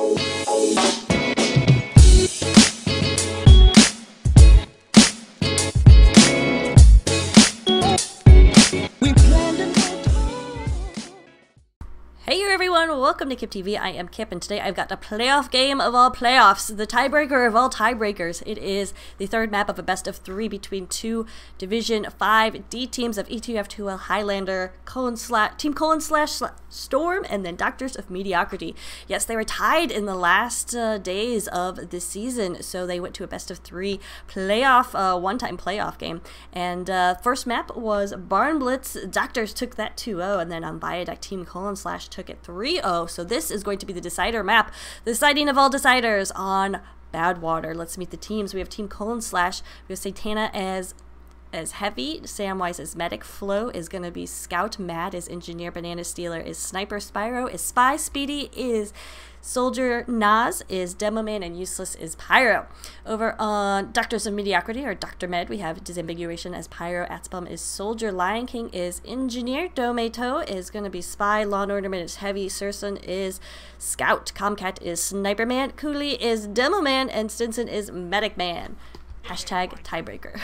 Hey everyone, welcome to Kip TV. I am Kip, and today I've got the playoff game of all playoffs, the tiebreaker of all tiebreakers. It is the third map of a best of three between two Division 5D teams of ETF2L Highlander, Team Storm, and then Doctors of Mediocrity. Yes, they were tied in the last days of the season, so they went to a best of three playoff, one-time playoff game. And first map was Barn Blitz. Doctors took that 2-0, and then on Viaduct, Team took it 3-0. So this is going to be the decider map, the deciding of all deciders on Badwater. Let's meet the teams. We have Team : we have Satana as Heavy, Samwise is Medic, Flo is going to be Scout, Mad is Engineer, Banana Stealer is Sniper, Spyro is Spy, Speedy is Soldier, Nas is Demo Man, and Useless is Pyro. Over on Doctors of Mediocrity, or Dr. Med, we have Disambiguation as Pyro, Atzbum is Soldier, Lion King is Engineer, Dometo is going to be Spy, Law and Orderman is Heavy, Surson is Scout, Comcat is Sniper Man, Cooley is Demo Man, and Stinson is Medic Man. Hashtag tiebreaker.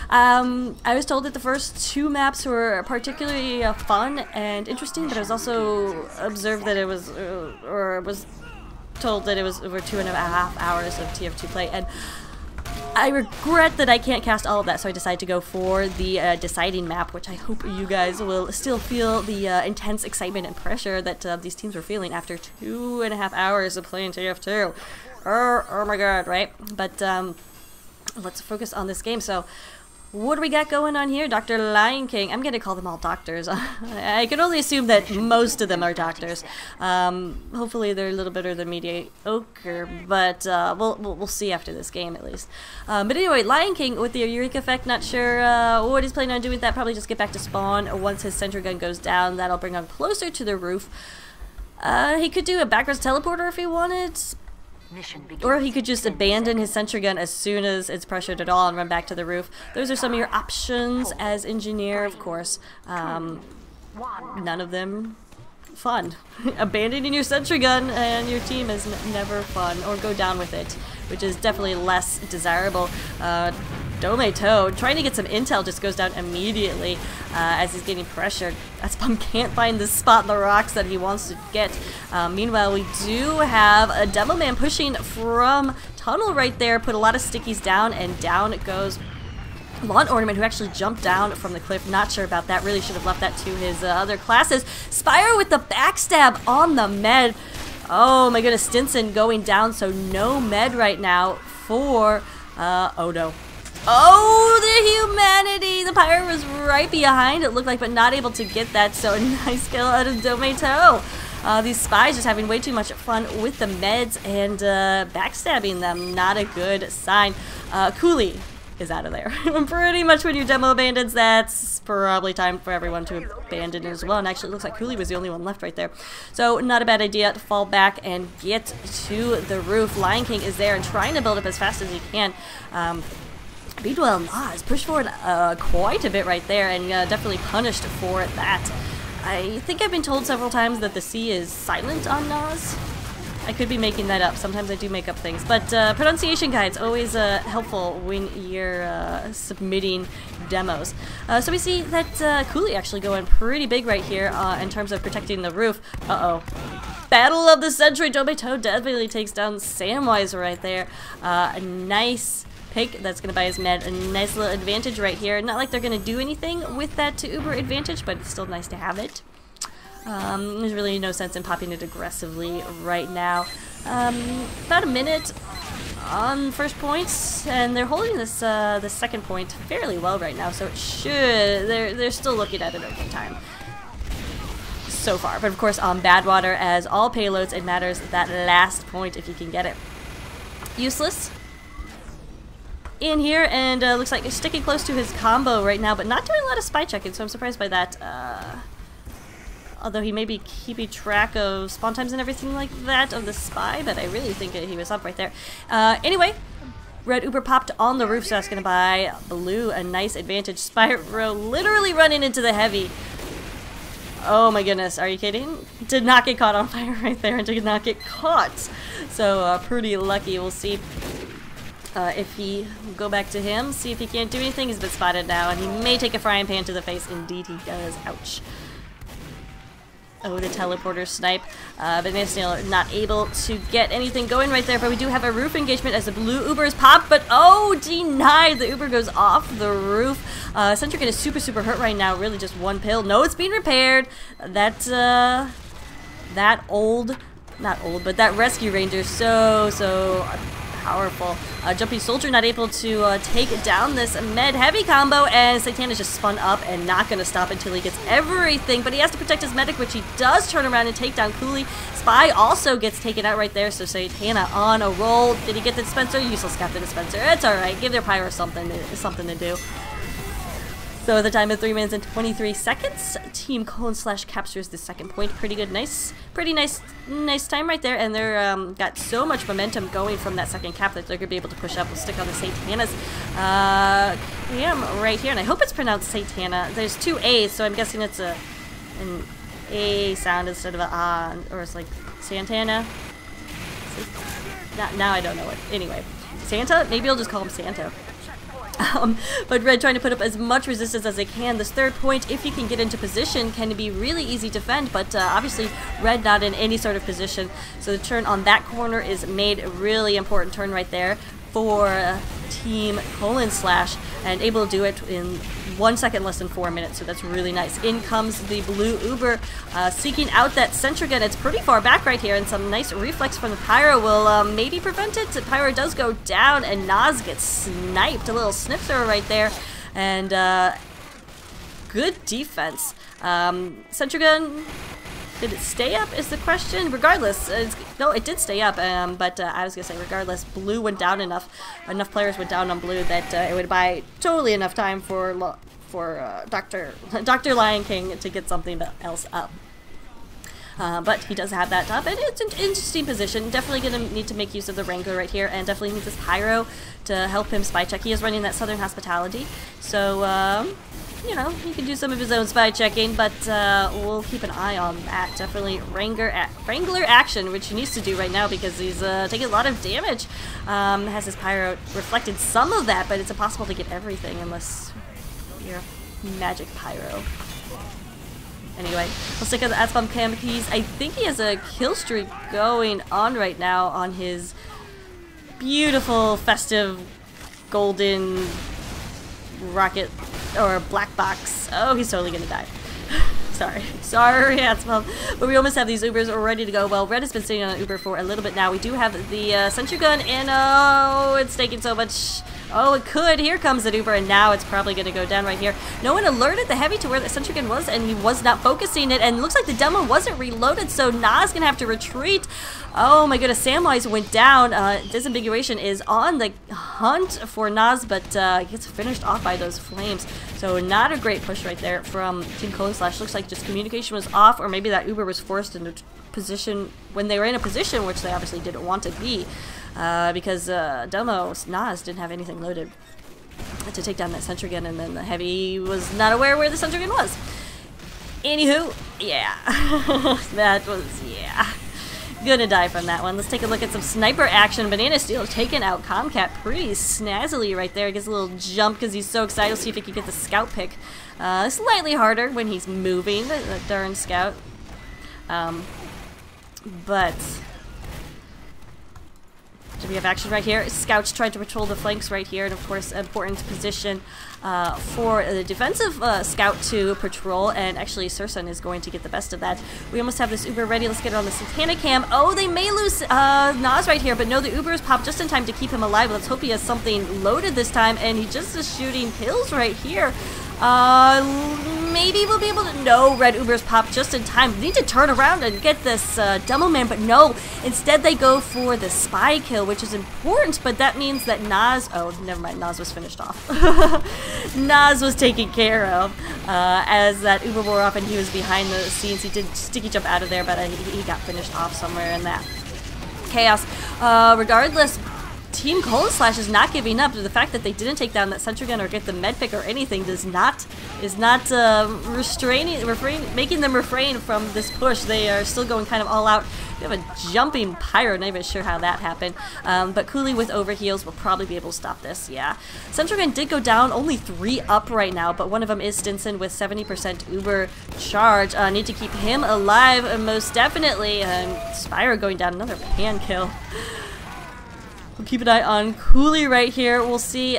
I was told that the first two maps were particularly fun and interesting, but I was also observed that it was, or was told that it was over 2.5 hours of TF2 play, and I regret that I can't cast all of that, so I decided to go for the deciding map, which I hope you guys will still feel the intense excitement and pressure that these teams were feeling after 2.5 hours of playing TF2. Oh my god, right? But let's focus on this game. So what do we got going on here? Dr. Lion King. I'm going to call them all doctors. I can only assume that most of them are doctors. Hopefully they're a little better than mediocre, but we'll see after this game at least. But anyway, Lion King with the Eureka effect. Not sure what he's planning on doing with that. Probably just get back to spawn once his sentry gun goes down. That'll bring him closer to the roof. He could do a backwards teleporter if he wanted. Or he could just abandon his sentry gun as soon as it's pressured at all and run back to the roof. Those are some of your options as engineer, of course. None of them fun. Abandoning your sentry gun and your team is never fun, or go down with it, which is definitely less desirable. Dometo, trying to get some intel, just goes down immediately as he's getting pressured. Atzbum can't find the spot in the rocks that he wants to get. Meanwhile, we do have a Demo Man pushing from tunnel right there, put a lot of stickies down, and down it goes Lawn Ornament, who actually jumped down from the cliff. Not sure about that. Really should have left that to his other classes. Spyro with the backstab on the med. Oh my goodness, Stinson going down, so no med right now for oh no. Oh, the humanity! The pyro was right behind, it looked like, but not able to get that, so a nice kill out of Dometo. These spies just having way too much fun with the meds and backstabbing them. Not a good sign. Cooley is out of there. Pretty much when you demo abandons, that's probably time for everyone to abandon as well. And actually it looks like Cooley was the only one left right there. So not a bad idea to fall back and get to the roof. Lion King is there and trying to build up as fast as he can. Meanwhile, Nas pushed forward quite a bit right there, and definitely punished for that. I think I've been told several times that the C is silent on Nas. I could be making that up. Sometimes I do make up things. But pronunciation guides always helpful when you're submitting demos. So we see that Cooley actually going pretty big right here in terms of protecting the roof. Uh-oh. Battle of the Century. Dometo definitely takes down Samwise right there. A nice pick that's going to buy his med a nice little advantage right here. Not like they're going to do anything with that to Uber advantage, but it's still nice to have it. There's really no sense in popping it aggressively right now. About a minute on first points, and they're holding this the second point fairly well right now, so it should, they're still looking at an okay time so far. But of course on Badwater, as all payloads, it matters that last point if you can get it. Useless in here, and looks like he's sticking close to his combo right now, but not doing a lot of spy checking, so I'm surprised by that. Although he may be keeping track of spawn times and everything like that of the spy, but I really think he was up right there. Anyway, Red Uber popped on the roof, so that's going to buy Blue a nice advantage. Spyro literally running into the heavy. Oh my goodness, are you kidding? Did not get caught on fire right there and did not get caught. So pretty lucky. We'll see if he go back to him, see if he can't do anything. He's been spotted now and he may take a frying pan to the face. Indeed he does. Ouch. Oh, the teleporter snipe. But still not able to get anything going right there. But we do have a roof engagement as the blue Uber is popped. But oh, denied. The Uber goes off the roof. Centric is super hurt right now. Really just one pill. No, it's being repaired. That old, not old, but that rescue ranger so powerful. Jumpy Soldier not able to take down this med heavy combo, and Satan is just spun up and not going to stop until he gets everything, but he has to protect his medic, which he does turn around and take down Cooley. Spy also gets taken out right there, so Satana on a roll. Did he get the dispenser? Useless got the dispenser. It's alright. Give their pyro something to do. So the time of 3 minutes and 23 seconds. Team Colon / captures the second point. Pretty good, pretty nice time right there. And they're got so much momentum going from that second cap that they're gonna be able to push up. We'll stick on the Satanas. Right here, and I hope it's pronounced Satana. There's 2 A's, so I'm guessing it's an A sound instead of an A, or it's like Santana. Now I don't know it. Anyway, Santa. Maybe I'll just call him Santa. But Red trying to put up as much resistance as they can. This third point, if you can get into position, can be really easy to defend, but obviously Red not in any sort of position. So the turn on that corner is made a really important turn right there for Team Colon / and able to do it in 1 second less than 4 minutes, so that's really nice. In comes the blue Uber, seeking out that sentry gun. It's pretty far back right here, and some nice reflex from the Pyro will maybe prevent it. Pyro does go down, and Nas gets sniped. A little snip throw right there, and good defense. Sentry gun, did it stay up is the question? Regardless, no, it did stay up, but I was going to say regardless, blue went down enough players went down on blue that it would buy totally enough time for Dr. Lion King to get something else up. But he does have that up, and it's an interesting position. Definitely going to need to make use of the Wrangler right here, and definitely needs this Pyro to help him spy check. He is running that Southern Hospitality, so you know, he can do some of his own spy checking, but we'll keep an eye on that. Definitely Wrangler action, which he needs to do right now because he's taking a lot of damage. Has his Pyro reflected some of that, but it's impossible to get everything unless you're magic Pyro. Anyway, let's take out the Aspam Cam keys. I think he has a kill streak going on right now on his beautiful, festive, golden rocket or black box. Oh, he's totally gonna die. Sorry, Aspam. But we almost have these Ubers ready to go. Well, Red has been sitting on an Uber for a little bit now. We do have the sentry gun, and oh, it's taking so much. Oh, it could. Here comes the Uber, and now it's probably going to go down right here. No one alerted the Heavy to where the sentry gun was, and he was not focusing it, and it looks like the demo wasn't reloaded, so Nas going to have to retreat. Oh my goodness, Samwise went down. Disambiguation is on the hunt for Nas, but gets finished off by those flames. So not a great push right there from Team Colon / Looks like just communication was off, or maybe that Uber was forced into position when they were in a position which they obviously didn't want to be. Because Nas didn't have anything loaded to take down that sentry gun, and then the Heavy was not aware where the sentry gun was. Anywho, yeah. That was, yeah. Gonna die from that one. Let's take a look at some sniper action. Banana Steel taking out Comcat pretty snazzily right there. Gets a little jump because he's so excited. We'll see if he can get the scout pick. Slightly harder when he's moving, that darn scout. But we have action right here. Scouts tried to patrol the flanks right here, and of course, important position for the defensive scout to patrol, and actually Sursun is going to get the best of that. We almost have this Uber ready. Let's get it on the Satana cam. Oh, they may lose Nas right here, but no, the Uber is popped just in time to keep him alive. Let's hope he has something loaded this time, and he just is shooting pills right here. Maybe we'll be able to. No, Red Uber's popped just in time. We need to turn around and get this demo man, but no. Instead, they go for the spy kill, which is important, but that means that Nas. Oh, never mind. Nas was finished off. Nas was taken care of as that Uber wore off, and he was behind the scenes. He did sticky jump out of there, but he got finished off somewhere in that chaos. Regardless, Team Colon Slash is not giving up. The fact that they didn't take down that sentry gun or get the med pick or anything is not making them refrain from this push. They are still going kind of all out. We have a jumping pyro, not even sure how that happened. But Cooley with overheals will probably be able to stop this, yeah. Sentry gun did go down, only 3 up right now, but one of them is Stinson with 70% Uber charge. Need to keep him alive, most definitely. Spyro going down, another pan kill. We'll keep an eye on Cooley right here. We'll see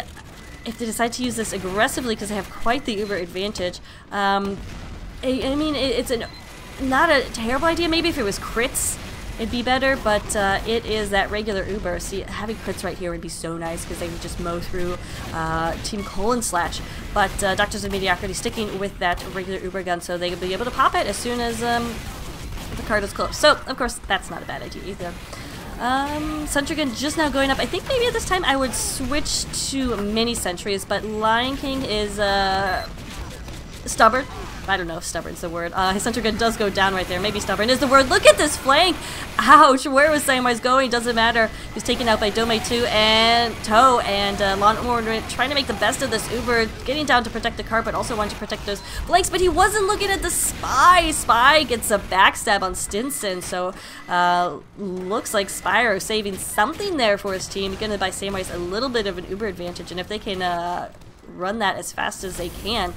if they decide to use this aggressively because they have quite the Uber advantage. I mean, it's not a terrible idea. Maybe if it was crits, it'd be better, but it is that regular Uber. See, having crits right here would be so nice because they would just mow through Team Colon Slash. But Doctors of Mediocrity sticking with that regular Uber gun so they could be able to pop it as soon as the card is close. So, of course, that's not a bad idea either. Sentry gun just now going up. I think maybe at this time I would switch to mini sentries, but Lion King is stubborn. I don't know if stubborn's the word. His sentry gun does go down right there. Maybe stubborn is the word. Look at this flank! Ouch! Where was Samwise going? Doesn't matter. He's taken out by Dome 2 and Toe, and Lawnmower trying to make the best of this Uber, getting down to protect the car, but also wanting to protect those flanks, but he wasn't looking at the Spy! Spy gets a backstab on Stinson, so looks like Spyro saving something there for his team, gonna buy Samwise a little bit of an Uber advantage, and if they can run that as fast as they can,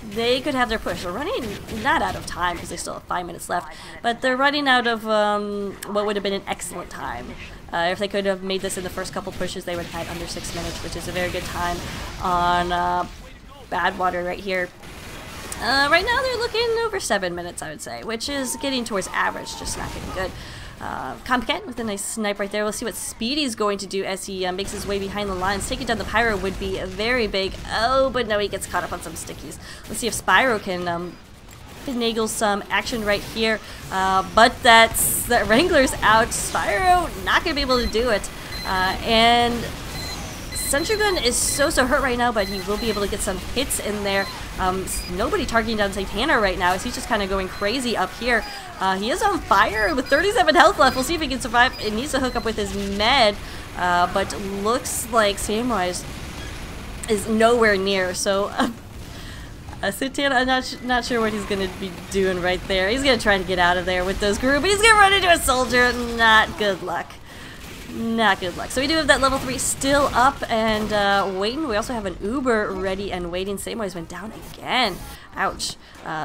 they could have their push. They're running not out of time because they still have 5 minutes left, but they're running out of what would have been an excellent time. If they could have made this in the first couple pushes, they would have had under 6 minutes, which is a very good time on Badwater right here. Right now they're looking over 7 minutes, I would say, which is getting towards average, just not getting good. Comcat with a nice snipe right there. We'll see what Speedy's going to do as he makes his way behind the lines. Taking down the Pyro would be very big. Oh, but no, he gets caught up on some stickies. Let's see if Spyro can finagle some action right here. But that Wrangler's out. Spyro not going to be able to do it. And Sentry Gun is so hurt right now, but he will be able to get some hits in there. Nobody targeting down Satana right now as he's just kind of going crazy up here. He is on fire with 37 health left. We'll see if he can survive. It needs to hook up with his med, but looks like Samwise is nowhere near. So Satana, I'm not sure what he's going to be doing right there. He's going to try to get out of there with those group, but he's going to run into a soldier. Not good luck. Not good luck. So we do have that level 3 still up and waiting. We also have an Uber ready and waiting. Samwise went down again. Ouch.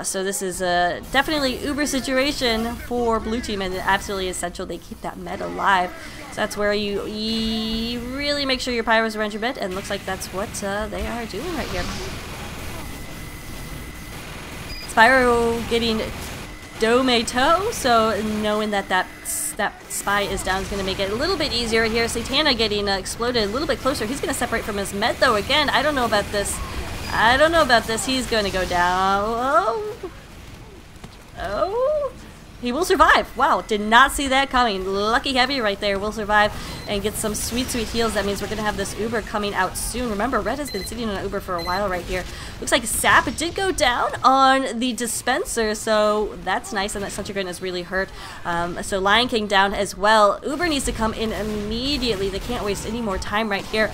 So this is definitely Uber situation for blue team, and absolutely essential they keep that med alive. So that's where you really make sure your pyros around your med, and looks like that's what they are doing right here. Spyro getting Domato, so knowing that Spy is down is going to make it a little bit easier here. Satana getting exploded a little bit closer. He's going to separate from his med though again. I don't know about this. I don't know about this. He's going to go down. Oh. He will survive. Wow, did not see that coming. Lucky Heavy right there will survive and get some sweet heals. That means we're going to have this Uber coming out soon. Remember, Red has been sitting on an Uber for a while right here. Looks like Sap did go down on the dispenser, so that's nice, and that Sentry Gun is really hurt. So Lion King down as well. Uber needs to come in immediately. They can't waste any more time right here.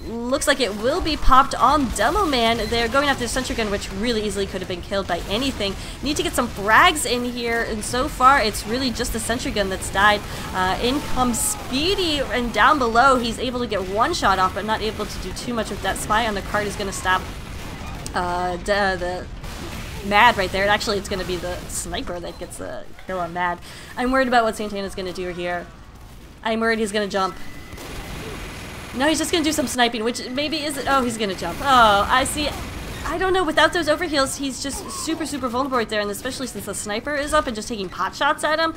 Looks like it will be popped on Demo Man. They're going after the Sentry Gun, which really easily could have been killed by anything. Need to get some frags in here, and so far it's really just the Sentry Gun that's died. In comes Speedy, and down below he's able to get one shot off, but not able to do too much with that. Spy on the cart is going to stop the Mad right there. Actually, it's going to be the sniper that gets the kill on Mad. I'm worried about what Santana's going to do here. I'm worried he's going to jump. No, he's just going to do some sniping, which maybe isn't... Oh, he's going to jump. Oh, I see. I don't know. Without those overheals, he's just super vulnerable right there, and especially since the sniper is up and just taking pot shots at him.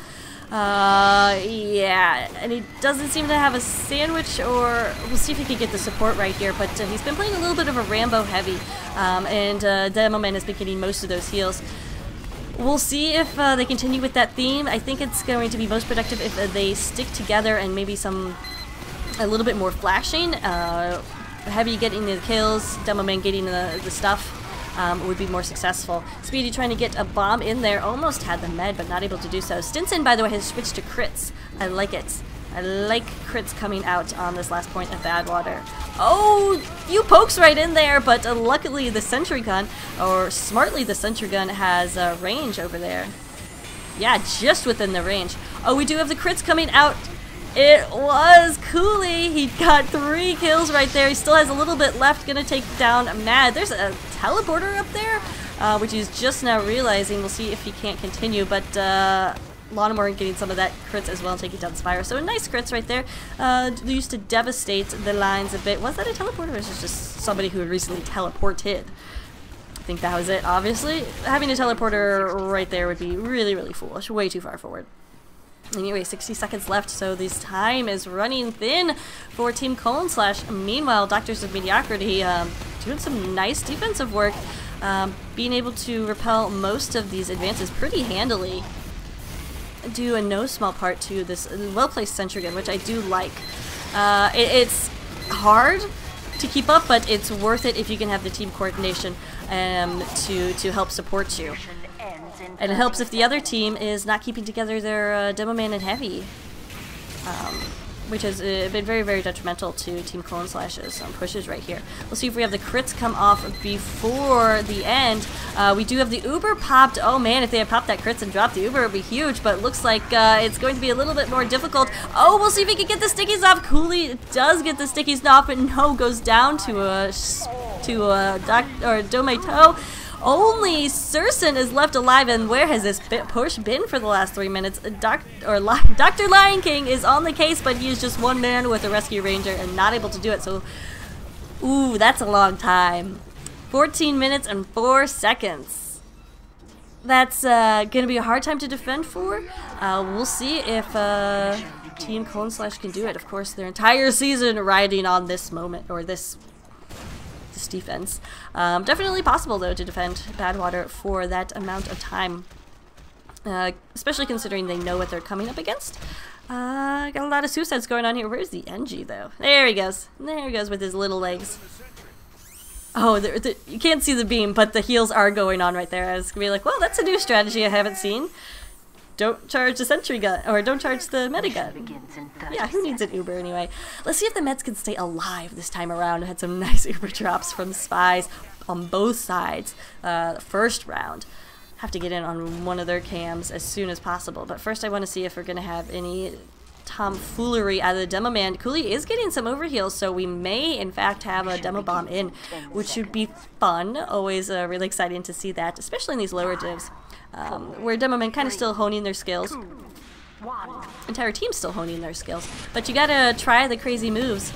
Yeah, and he doesn't seem to have a sandwich, or... We'll see if he can get the support right here, but he's been playing a little bit of a Rambo heavy, and Demo Man has been getting most of those heals. We'll see if they continue with that theme. I think it's going to be most productive if they stick together and maybe a little bit more flashing. Heavy getting the kills, Demo Man getting the stuff would be more successful. Speedy trying to get a bomb in there, almost had the med, but not able to do so. Stinson, by the way, has switched to crits. I like it. I like crits coming out on this last point of Badwater. Oh, you pokes right in there, but luckily the sentry gun, or smartly the sentry gun, has range over there. Yeah, just within the range. Oh, we do have the crits coming out. It was Cooley. He got 3 kills right there. He still has a little bit left. Gonna take down Mad. There's a teleporter up there, which he's just now realizing. We'll see if he can't continue, but Lawnmower getting some of that crits as well, taking down Spyro. So nice crits right there. Used to devastate the lines a bit. Was that a teleporter, or was it just somebody who had recently teleported? I think that was it, obviously. Having a teleporter right there would be really, really foolish. Way too far forward. Anyway, 60 seconds left, so this time is running thin for Team Colon Slash. Meanwhile, Doctors of Mediocrity doing some nice defensive work, being able to repel most of these advances pretty handily. Due in no small part to this well-placed sentry gun, which I do like. It's hard to keep up, but it's worth it if you can have the team coordination to help support you. And it helps if the other team is not keeping together their Demo Man and Heavy, which has been very, very detrimental to Team Colon Slash's pushes right here. We'll see if we have the crits come off before the end. We do have the Uber popped. Oh man, if they had popped that crits and dropped the Uber, it would be huge, but it looks like it's going to be a little bit more difficult. Oh, we'll see if he can get the stickies off. Cooley does get the stickies off, but no, goes down to Domato. Only Surson is left alive, and where has this push been for the last 3 minutes? Dr. Lion King is on the case, but he is just one man with a rescue ranger and not able to do it, so ooh, that's a long time. 14 minutes and 4 seconds. That's gonna be a hard time to defend for. We'll see if Team Colon Slash can do it. Of course, their entire season riding on this moment, or this defense. Definitely possible though to defend Badwater for that amount of time, especially considering they know what they're coming up against. Got a lot of suicides going on here. Where's the NG though? There he goes. There he goes with his little legs. Oh, you can't see the beam, but the heals are going on right there. I was gonna be like, well, that's a new strategy I haven't seen. Don't charge the sentry gun, or don't charge the meta gun. Yeah, who needs an Uber anyway? Let's see if the meds can stay alive this time around. Had some nice Uber drops from Spies on both sides. First round. Have to get in on one of their cams as soon as possible. But first I want to see if we're going to have any tomfoolery out of the Demo Man. Cooley is getting some overheals, so we may in fact have a Demo Bomb in, which should be fun. Always really exciting to see that, especially in these lower divs. Where Demo Men kind of still honing their skills. Entire team's still honing their skills. But you gotta try the crazy moves.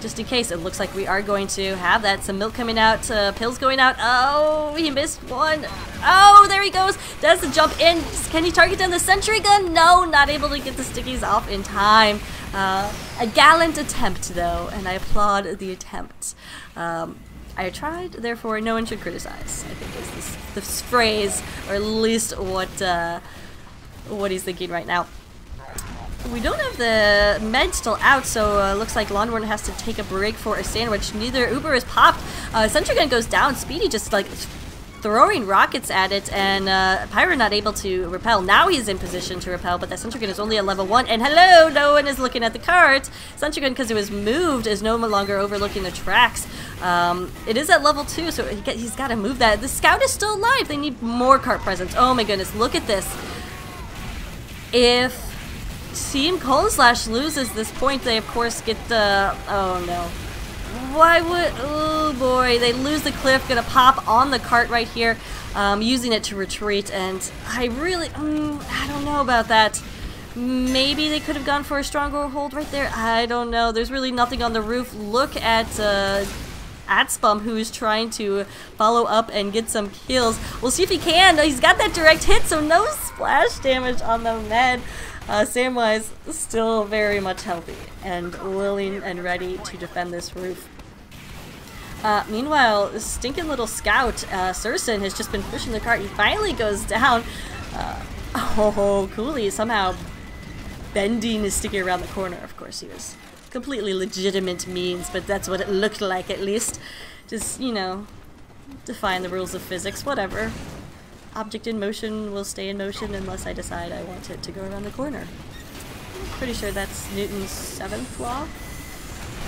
Just in case. It looks like we are going to have that. Some milk coming out, pills going out. Oh, he missed one. Oh, there he goes. Does the jump in. Can he target down the sentry gun? No, not able to get the stickies off in time. A gallant attempt though, and I applaud the attempt. I tried, therefore no one should criticize, I think is this phrase, or at least what he's thinking right now. We don't have the med still out, so looks like Lawnmower has to take a break for a sandwich. Neither Uber is popped. Sentry gun goes down. Speedy just like throwing rockets at it, and Pyro not able to repel. Now he's in position to repel, but that sentry gun is only at level 1. And hello, no one is looking at the cards. Sentry gun, because it was moved, is no longer overlooking the tracks. It is at level 2, so he's got to move that. The scout is still alive. They need more cart presence. Oh my goodness, look at this. If Team Colon Slash loses this point, they of course get the... Oh no. Why would... Oh boy, they lose the cliff. Gonna pop on the cart right here, using it to retreat, and I really... I don't know about that. Maybe they could have gone for a stronger hold right there. I don't know. There's really nothing on the roof. Look at Atspum, who is trying to follow up and get some kills. We'll see if he can. He's got that direct hit, so no splash damage on the med. Samwise still very much healthy and willing and ready to defend this roof. Meanwhile, this stinking little scout, Surson, has just been pushing the cart. He finally goes down. Oh, Cooley somehow bending his sticky around the corner. Of course, he was completely legitimate means, but that's what it looked like at least. Just, you know, defying the rules of physics, whatever. Object in motion will stay in motion unless I decide I want it to go around the corner. Pretty sure that's Newton's 7th law.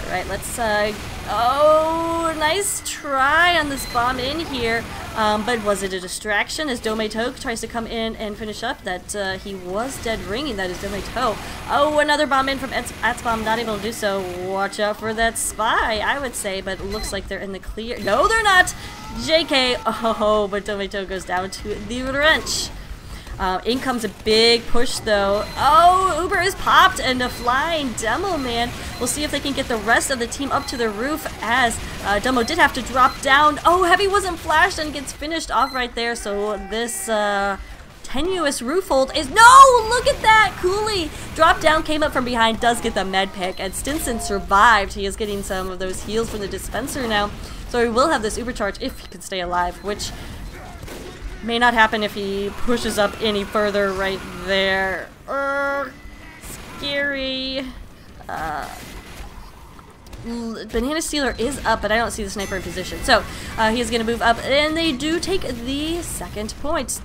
Alright, let's, oh, nice try on this bomb in here. But was it a distraction as Dometo tries to come in and finish up? That, he was dead ringing, that is Dometo. Oh, another bomb in from Atzbom, not able to do so. Watch out for that spy, I would say, but it looks like they're in the clear. No, they're not! JK, oh, but Dometo goes down to the wrench. In comes a big push though. Oh, Uber is popped and a flying Demo Man. We'll see if they can get the rest of the team up to the roof as Demo did have to drop down. Oh, Heavy wasn't flashed and gets finished off right there. So this tenuous roof hold is, no, look at that. Cooley dropped down, came up from behind, does get the med pick, and Stinson survived. He is getting some of those heals from the dispenser now. So he will have this Uber charge if he can stay alive, which may not happen if he pushes up any further right there. Scary. Banana Stealer is up, but I don't see the sniper in position. So he is going to move up, and they do take the second point.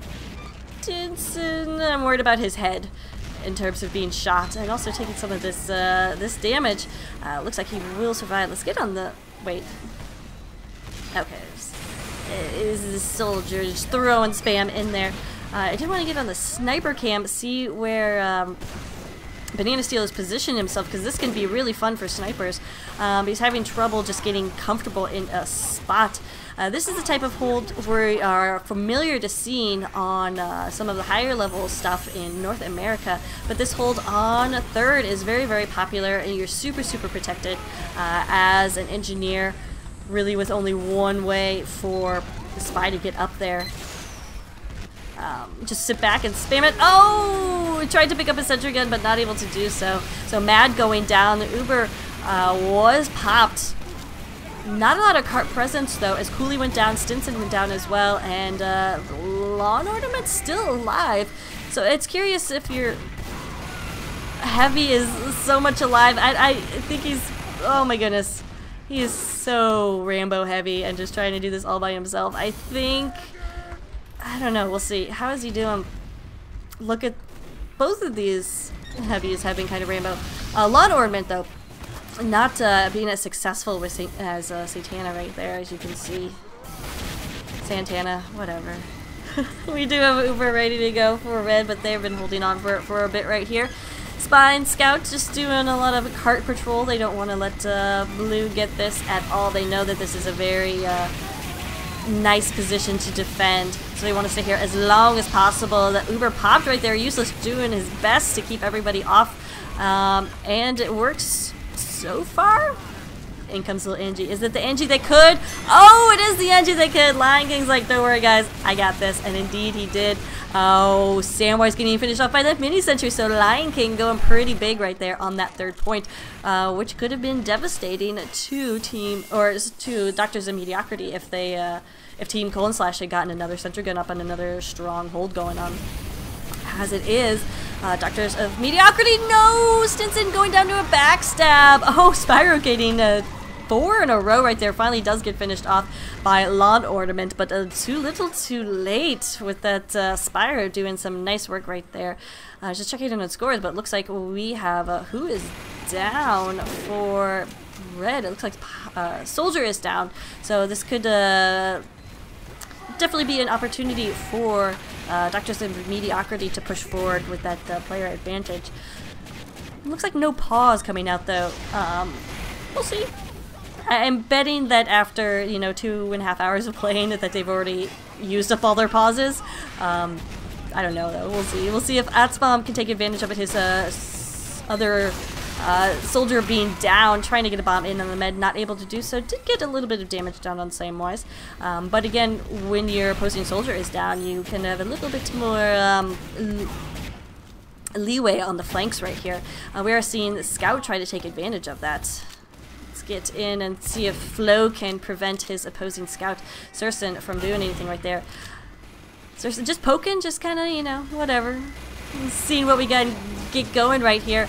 Stinson, I'm worried about his head in terms of being shot, and also taking some of this this damage. Looks like he will survive. Let's get on the... wait. Okay. Is the soldier just throwing spam in there. I did want to get on the sniper cam, see where Banana Steel has positioned himself, because this can be really fun for snipers. He's having trouble just getting comfortable in a spot. This is the type of hold we are familiar to seeing on some of the higher level stuff in North America, but this hold on a third is very, very popular, and you're super, super protected as an engineer, really with only one way for the spy to get up there. Just sit back and spam it. Oh! Tried to pick up a sentry gun, but not able to do so. So Mad going down. The Uber was popped. Not a lot of cart presence, though, as Cooley went down, Stinson went down as well, and Lawn Ornament's still alive. So it's curious if your Heavy is so much alive. I think he's... oh my goodness. He is so Rambo heavy and just trying to do this all by himself. I think... I don't know, we'll see. How is he doing? Look at both of these heavies having kind of Rambo. Lawn Ornament, though, not being as successful with Satana right there, as you can see. Santana, whatever. We do have Uber ready to go for red, but they've been holding on for a bit right here. Spy and Scout just doing a lot of cart patrol. They don't want to let Blue get this at all. They know that this is a very nice position to defend, so they want to stay here as long as possible. The Uber popped right there. Useless doing his best to keep everybody off, and it works so far. In comes little Angie. Is it the Angie that could? Oh, it is the Angie that could. Lion King's like, don't worry guys, I got this, and indeed he did. Oh, Samwise getting finished off by that mini sentry, so Lion King going pretty big right there on that third point, which could have been devastating to to Doctors of Mediocrity if they if Team Colon Slash had gotten another sentry gun up and another strong hold going on. As it is, Doctors of Mediocrity, no! Stinson going down to a backstab. Oh, Spyro getting 4 in a row right there. Finally does get finished off by Lawn Ornament, but too little too late with that Spyro doing some nice work right there. Just checking in on scores, but it looks like we have who is down for red. It looks like Soldier is down, so this could definitely be an opportunity for Doctors of Mediocrity to push forward with that player advantage. Looks like no pause coming out though. We'll see. I'm betting that after, you know, 2.5 hours of playing that they've already used up all their pauses. I don't know though. We'll see. We'll see if Atzbom can take advantage of it. His other soldier being down, trying to get a bomb in on the med, not able to do so. Did get a little bit of damage done on Samwise. But again, when your opposing soldier is down, you can have a little bit more leeway on the flanks right here. We are seeing Scout try to take advantage of that. Let's get in and see if Flo can prevent his opposing Scout, Surson, from doing anything right there. Surson just poking, just kind of, you know, whatever. Seeing what we got get going right here.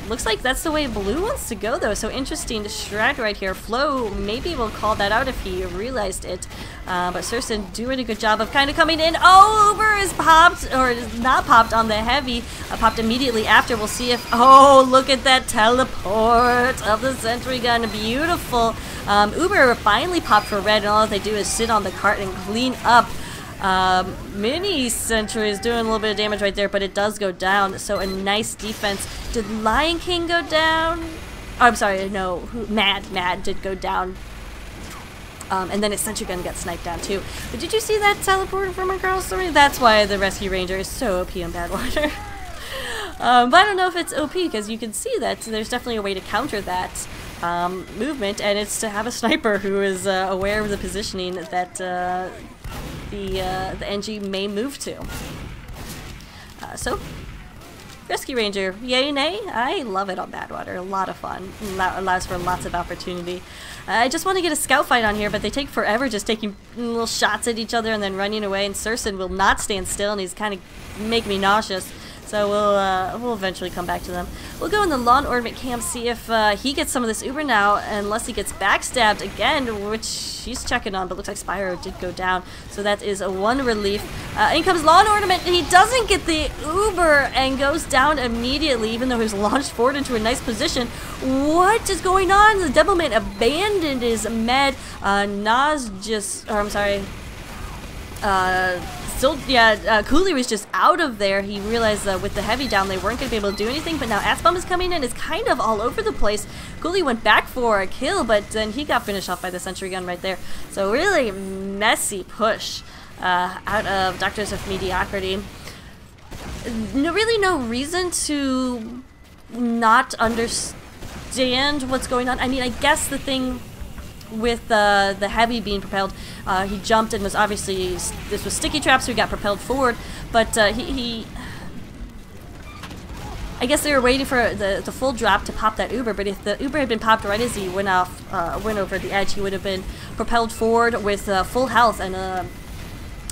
Looks like that's the way blue wants to go, though. So interesting strat right here. Flo maybe will call that out if he realized it. But Surson doing a good job of kind of coming in. Oh, Uber is popped, or is not popped on the heavy. Popped immediately after. We'll see if... Oh, look at that teleport of the sentry gun. Beautiful. Uber finally popped for red, and all they do is sit on the cart and clean up. Mini Sentry is doing a little bit of damage right there, but it does go down, so a nice defense. Did Lion King go down? Oh, I'm sorry, no, Mad did go down. And then his Sentry Gun got sniped down too. But did you see that teleporter from across the ring? That's why the Rescue Ranger is so OP in Badwater. But I don't know if it's OP, because you can see that there's definitely a way to counter that movement, and it's to have a sniper who is aware of the positioning that the NG may move to. So, Rescue Ranger, yay nay? I love it on Badwater. A lot of fun. Allows for lots of opportunity. I just want to get a scout fight on here, but they take forever just taking little shots at each other and then running away, and Surson will not stand still, and he's kind of making me nauseous. So we'll eventually come back to them. We'll go in the lawn ornament camp, see if he gets some of this Uber now, unless he gets backstabbed again, which he's checking on, but looks like Spyro did go down. So that is a one relief. In comes lawn ornament, and he doesn't get the Uber and goes down immediately, even though he was launched forward into a nice position. What is going on? The Devilman abandoned his med. Nas just, or I'm sorry, Cooley was just out of there. He realized that with the heavy down they weren't going to be able to do anything, but now Ass Bomb is coming in. It's kind of all over the place. Cooley went back for a kill, but then he got finished off by the sentry gun right there. So really messy push out of Doctors of Mediocrity. Really no reason to not understand what's going on. I mean, I guess the thing with the heavy being propelled, he jumped and was obviously, this was sticky trap, so he got propelled forward, but I guess they were waiting for the full drop to pop that Uber, but if the Uber had been popped right as he went over the edge, he would have been propelled forward with full health and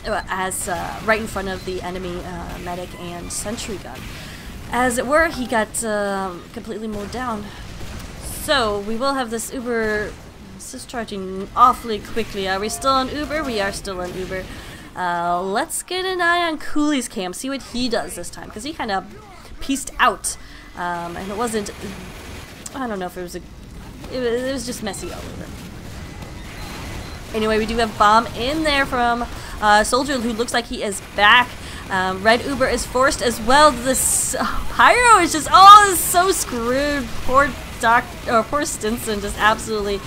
right in front of the enemy medic and sentry gun. As it were, he got completely mowed down. So we will have this Uber. This is charging awfully quickly. Are we still on Uber? We are still on Uber. Let's get an eye on Cooley's camp, see what he does this time, because he kind of pieced out. And it wasn't, I don't know if it was it was just messy all over. Anyway, we do have Bomb in there from Soldier, who looks like he is back. Red Uber is forced as well. This Pyro is just, oh, is so screwed. Poor Stinson, just absolutely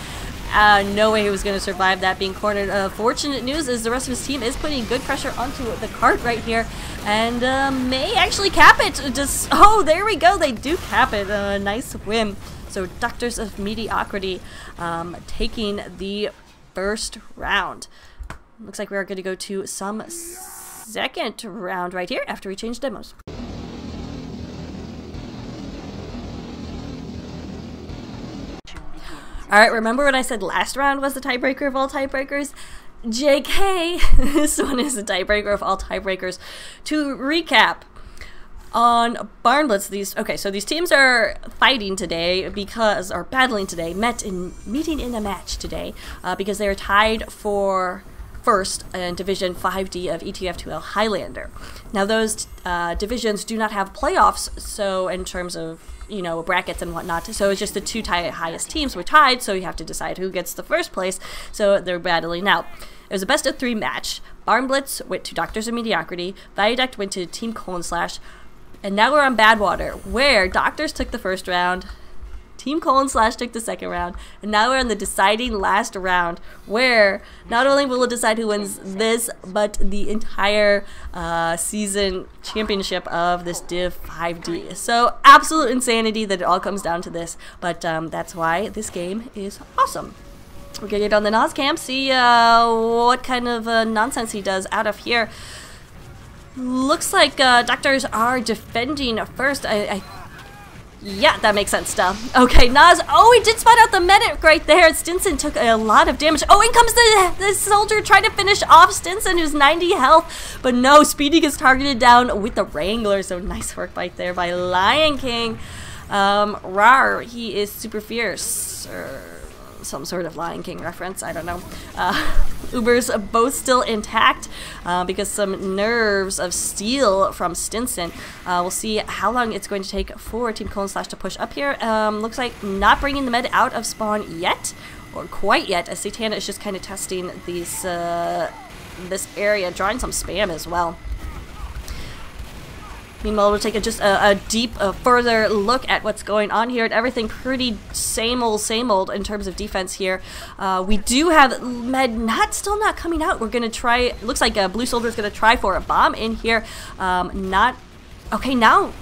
no way he was going to survive that, being cornered. Fortunate news is the rest of his team is putting good pressure onto the cart right here, and may actually cap it. Just, oh, there we go, they do cap it. Nice win. So Doctors of Mediocrity taking the first round. Looks like we are going to go to some second round right here after we change demos. Alright, remember when I said last round was the tiebreaker of all tiebreakers? JK! This one is the tiebreaker of all tiebreakers. To recap, on Barn Blitz, these teams are fighting today because, or battling today, meeting in a match today, because they are tied for first in Division 5D of ETF2L Highlander. Now those divisions do not have playoffs, so in terms of, you know, brackets and whatnot, so it's just the two highest teams were tied, so you have to decide who gets the first place, so they're battling out. It was a best of 3 match. Barn Blitz went to Doctors of Mediocrity, Viaduct went to Team : and now we're on Badwater, where Doctors took the first round, Team : took the second round, and now we're in the deciding last round, where not only will it decide who wins this, but the entire season championship of this Div 5D. So absolute insanity that it all comes down to this, but that's why this game is awesome. We're gonna get on the Nas camp, see what kind of nonsense he does out of here. Looks like Doctors are defending first. Yeah, that makes sense, Stell. Okay, Nas. Oh, he did spot out the medic right there. Stinson took a lot of damage. Oh, in comes the soldier trying to finish off Stinson, who's 90 health. But no, Speedy gets targeted down with the Wrangler. So nice work right there by Lion King. Rar, he is super fierce. Or some sort of Lion King reference, I don't know. Ubers both still intact because some nerves of steel from Stinson. We'll see how long it's going to take for Team Colon Slash to push up here. Looks like not bringing the med out of spawn yet, or quite yet, as Satana is just kind of testing these this area, drawing some spam as well. Meanwhile, we'll take just a deep, further look at what's going on here. And everything pretty same old in terms of defense here. We do have med still not coming out. We're going to try, looks like a blue soldier is going to try for a bomb in here. Okay, now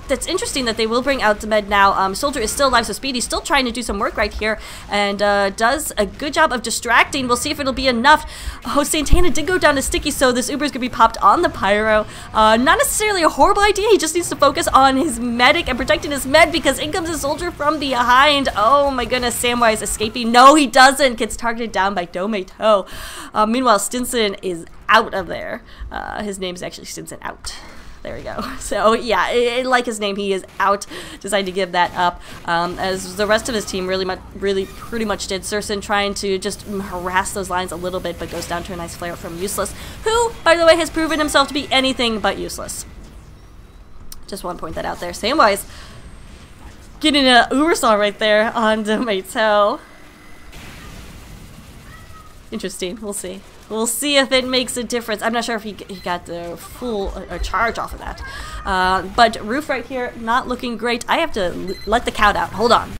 that's interesting that they will bring out the med now. Soldier is still alive, so Speedy's still trying to do some work right here and does a good job of distracting. We'll see if it'll be enough. Oh, Santana did go down to Sticky, so this Uber's gonna be popped on the Pyro. Not necessarily a horrible idea. He just needs to focus on his medic and protecting his med because in comes a soldier from behind. Oh my goodness, Samwise escaping. No, he doesn't. Gets targeted down by Dometo. Meanwhile, Stinson is out of there. His name is actually Stinson Out. There we go. So yeah, like his name, he is out. Decided to give that up, as the rest of his team really pretty much did. Surson trying to just harass those lines a little bit, but goes down to a nice flare from Useless, who, by the way, has proven himself to be anything but useless. Just want to point that out there. Samwise getting an Ubersaw right there on Dometo. Interesting. We'll see. We'll see if it makes a difference. I'm not sure if he got the full charge off of that. But Roof right here, not looking great. I have to let the count out. Hold on.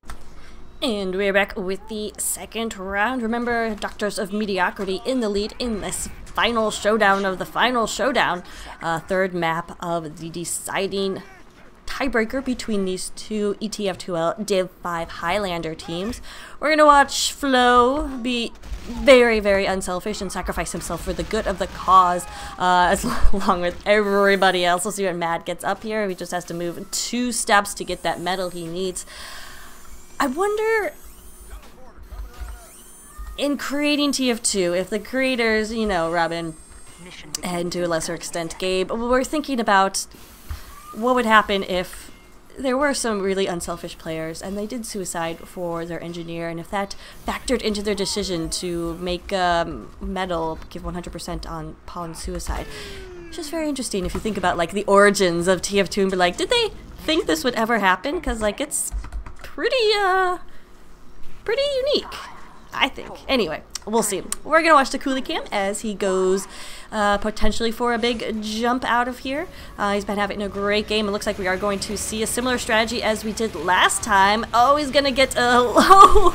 And we're back with the second round. Remember, Doctors of Mediocrity in the lead in this final showdown of the final showdown. Third map of the deciding tiebreaker between these two ETF2L Div 5 Highlander teams. We're going to watch Flo be very, very unselfish and sacrifice himself for the good of the cause, along with everybody else. We'll see when Mad gets up here. He just has to move 2 steps to get that medal he needs. I wonder, in creating TF2, if the creators, you know, Robin, and to a lesser extent Gabe, were thinking about what would happen if there were some really unselfish players and they did suicide for their engineer, and if that factored into their decision to make Metal give 100% on Pawn suicide. It's just very interesting if you think about like the origins of TF2 and be like, did they think this would ever happen? Because like it's pretty unique, I think. Anyway, we'll see. We're gonna watch the Coolie Cam as he goes potentially for a big jump out of here. He's been having a great game. It looks like we are going to see a similar strategy as we did last time. Oh, he's gonna get a low.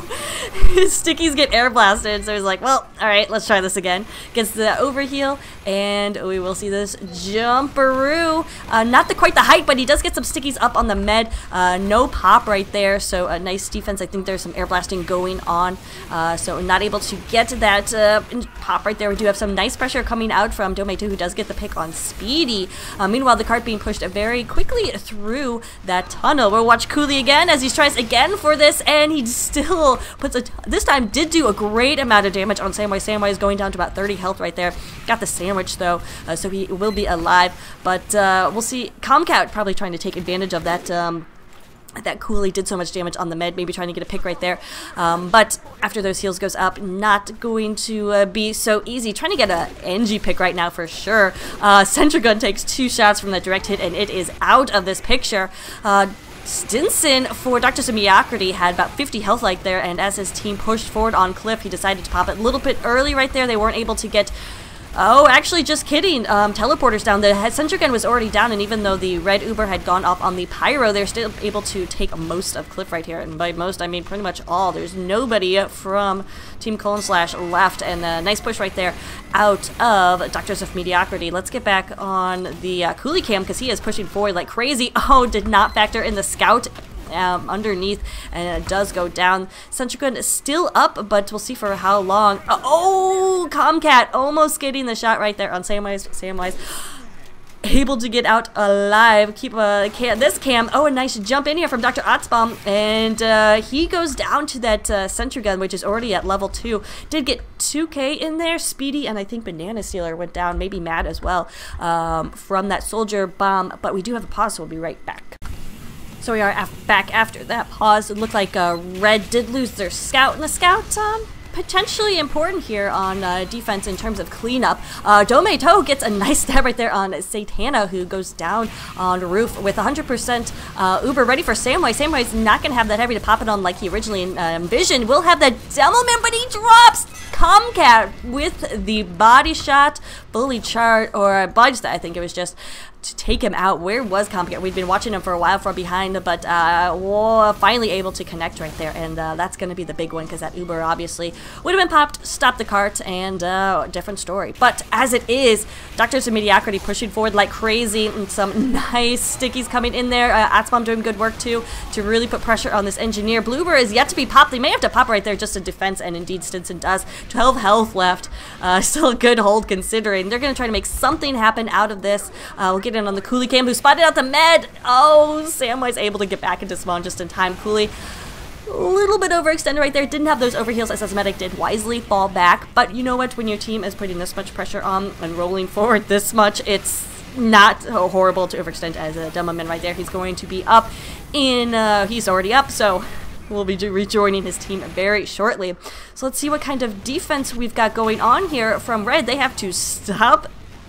His stickies get air blasted, so he's like, well, alright, let's try this again. Gets the overheal, and we will see this jumperoo. Not quite the height, but he does get some stickies up on the med. No pop right there, so a nice defense. I think there's some air blasting going on, so not able to get that pop right there. We do have some nice pressure coming out from Dometo, who does get the pick on Speedy. Meanwhile, the cart being pushed very quickly through that tunnel. We'll watch Cooley again as he tries again for this, and he still puts this time did do a great amount of damage on Samwise. Samwise going down to about 30 health right there. Got the sandwich though, so he will be alive. But we'll see. Comcat probably trying to take advantage of that. That Cooley did so much damage on the med, maybe trying to get a pick right there. But after those heals goes up, not going to be so easy. Trying to get a NG pick right now for sure. Centrigun takes 2 shots from that direct hit, and it is out of this picture. Stinson for Doctors of Mediocrity had about 50 health right there, and as his team pushed forward on Cliff, he decided to pop it a little bit early right there. They weren't able to get... Oh, actually, just kidding. Teleporters down. The sentry gun was already down, and even though the red Uber had gone off on the Pyro, they're still able to take most of Cliff right here. And by most, I mean pretty much all. There's nobody from Team Colon Slash left, and a nice push right there out of Doctors of Mediocrity. Let's get back on the Coolie Cam, because he is pushing forward like crazy. Oh, did not factor in the Scout underneath, and it does go down. Centrigun is still up, but we'll see for how long. Oh, Comcat almost getting the shot right there on Samwise. able to get out alive. Keep this cam. Oh, a nice jump in here from Dr. Otzbaum, and he goes down to that sentry gun, which is already at level 2. Did get 2K in there. Speedy and I think Banana Stealer went down, maybe Mad as well, from that soldier bomb, but we do have a pause, so we'll be right back. So we are back after that pause. It looked like Red did lose their scout, and the scout potentially important here on defense in terms of cleanup. Dometo gets a nice stab right there on Satana, who goes down on the roof with 100% Uber ready for Samwise. Samwise's not going to have that heavy to pop it on like he originally envisioned. Will have that Demoman, but he drops Comcat with the body shot, fully charged, or body shot, I think it was just, to take him out. Where was Comcat? We'd been watching him for a while from behind, but finally able to connect right there, and that's going to be the big one, because that Uber obviously would have been popped, stopped the cart, and different story. But as it is, Doctors of Mediocrity pushing forward like crazy, and some nice stickies coming in there. Atzbaum doing good work too to really put pressure on this engineer. Bluebird is yet to be popped. They may have to pop right there just in defense, and indeed Stinson does. 12 health left. Still a good hold considering. They're going to try to make something happen out of this. We'll get in on the Cooley cam, who spotted out the med. Oh, Samwise able to get back into spawn just in time. Cooley a little bit overextended right there. Didn't have those overheals as Medic did. Wisely fall back. But you know what? When your team is putting this much pressure on and rolling forward this much, it's not horrible to overextend as a Demoman right there. He's going to be up in, he's already up, so we'll be rejoining his team very shortly. So let's see what kind of defense we've got going on here from Red. They have to stop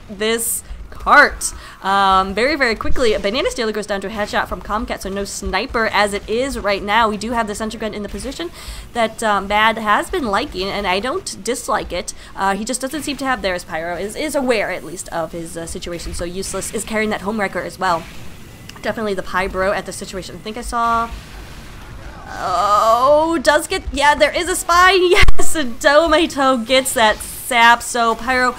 this cart very, very quickly. Banana Stealer goes down to a headshot from Comcat, so no sniper as it is right now. We do have the sentry gun in the position that Mad has been liking, and I don't dislike it. He just doesn't seem to have theirs. Pyro is aware, at least, of his situation, so Useless is carrying that homewrecker as well. Definitely the Pybro at the situation. I think I saw... Oh, does get... Yeah, there is a spy. Yes, and Dometo gets that sap, so Pyro...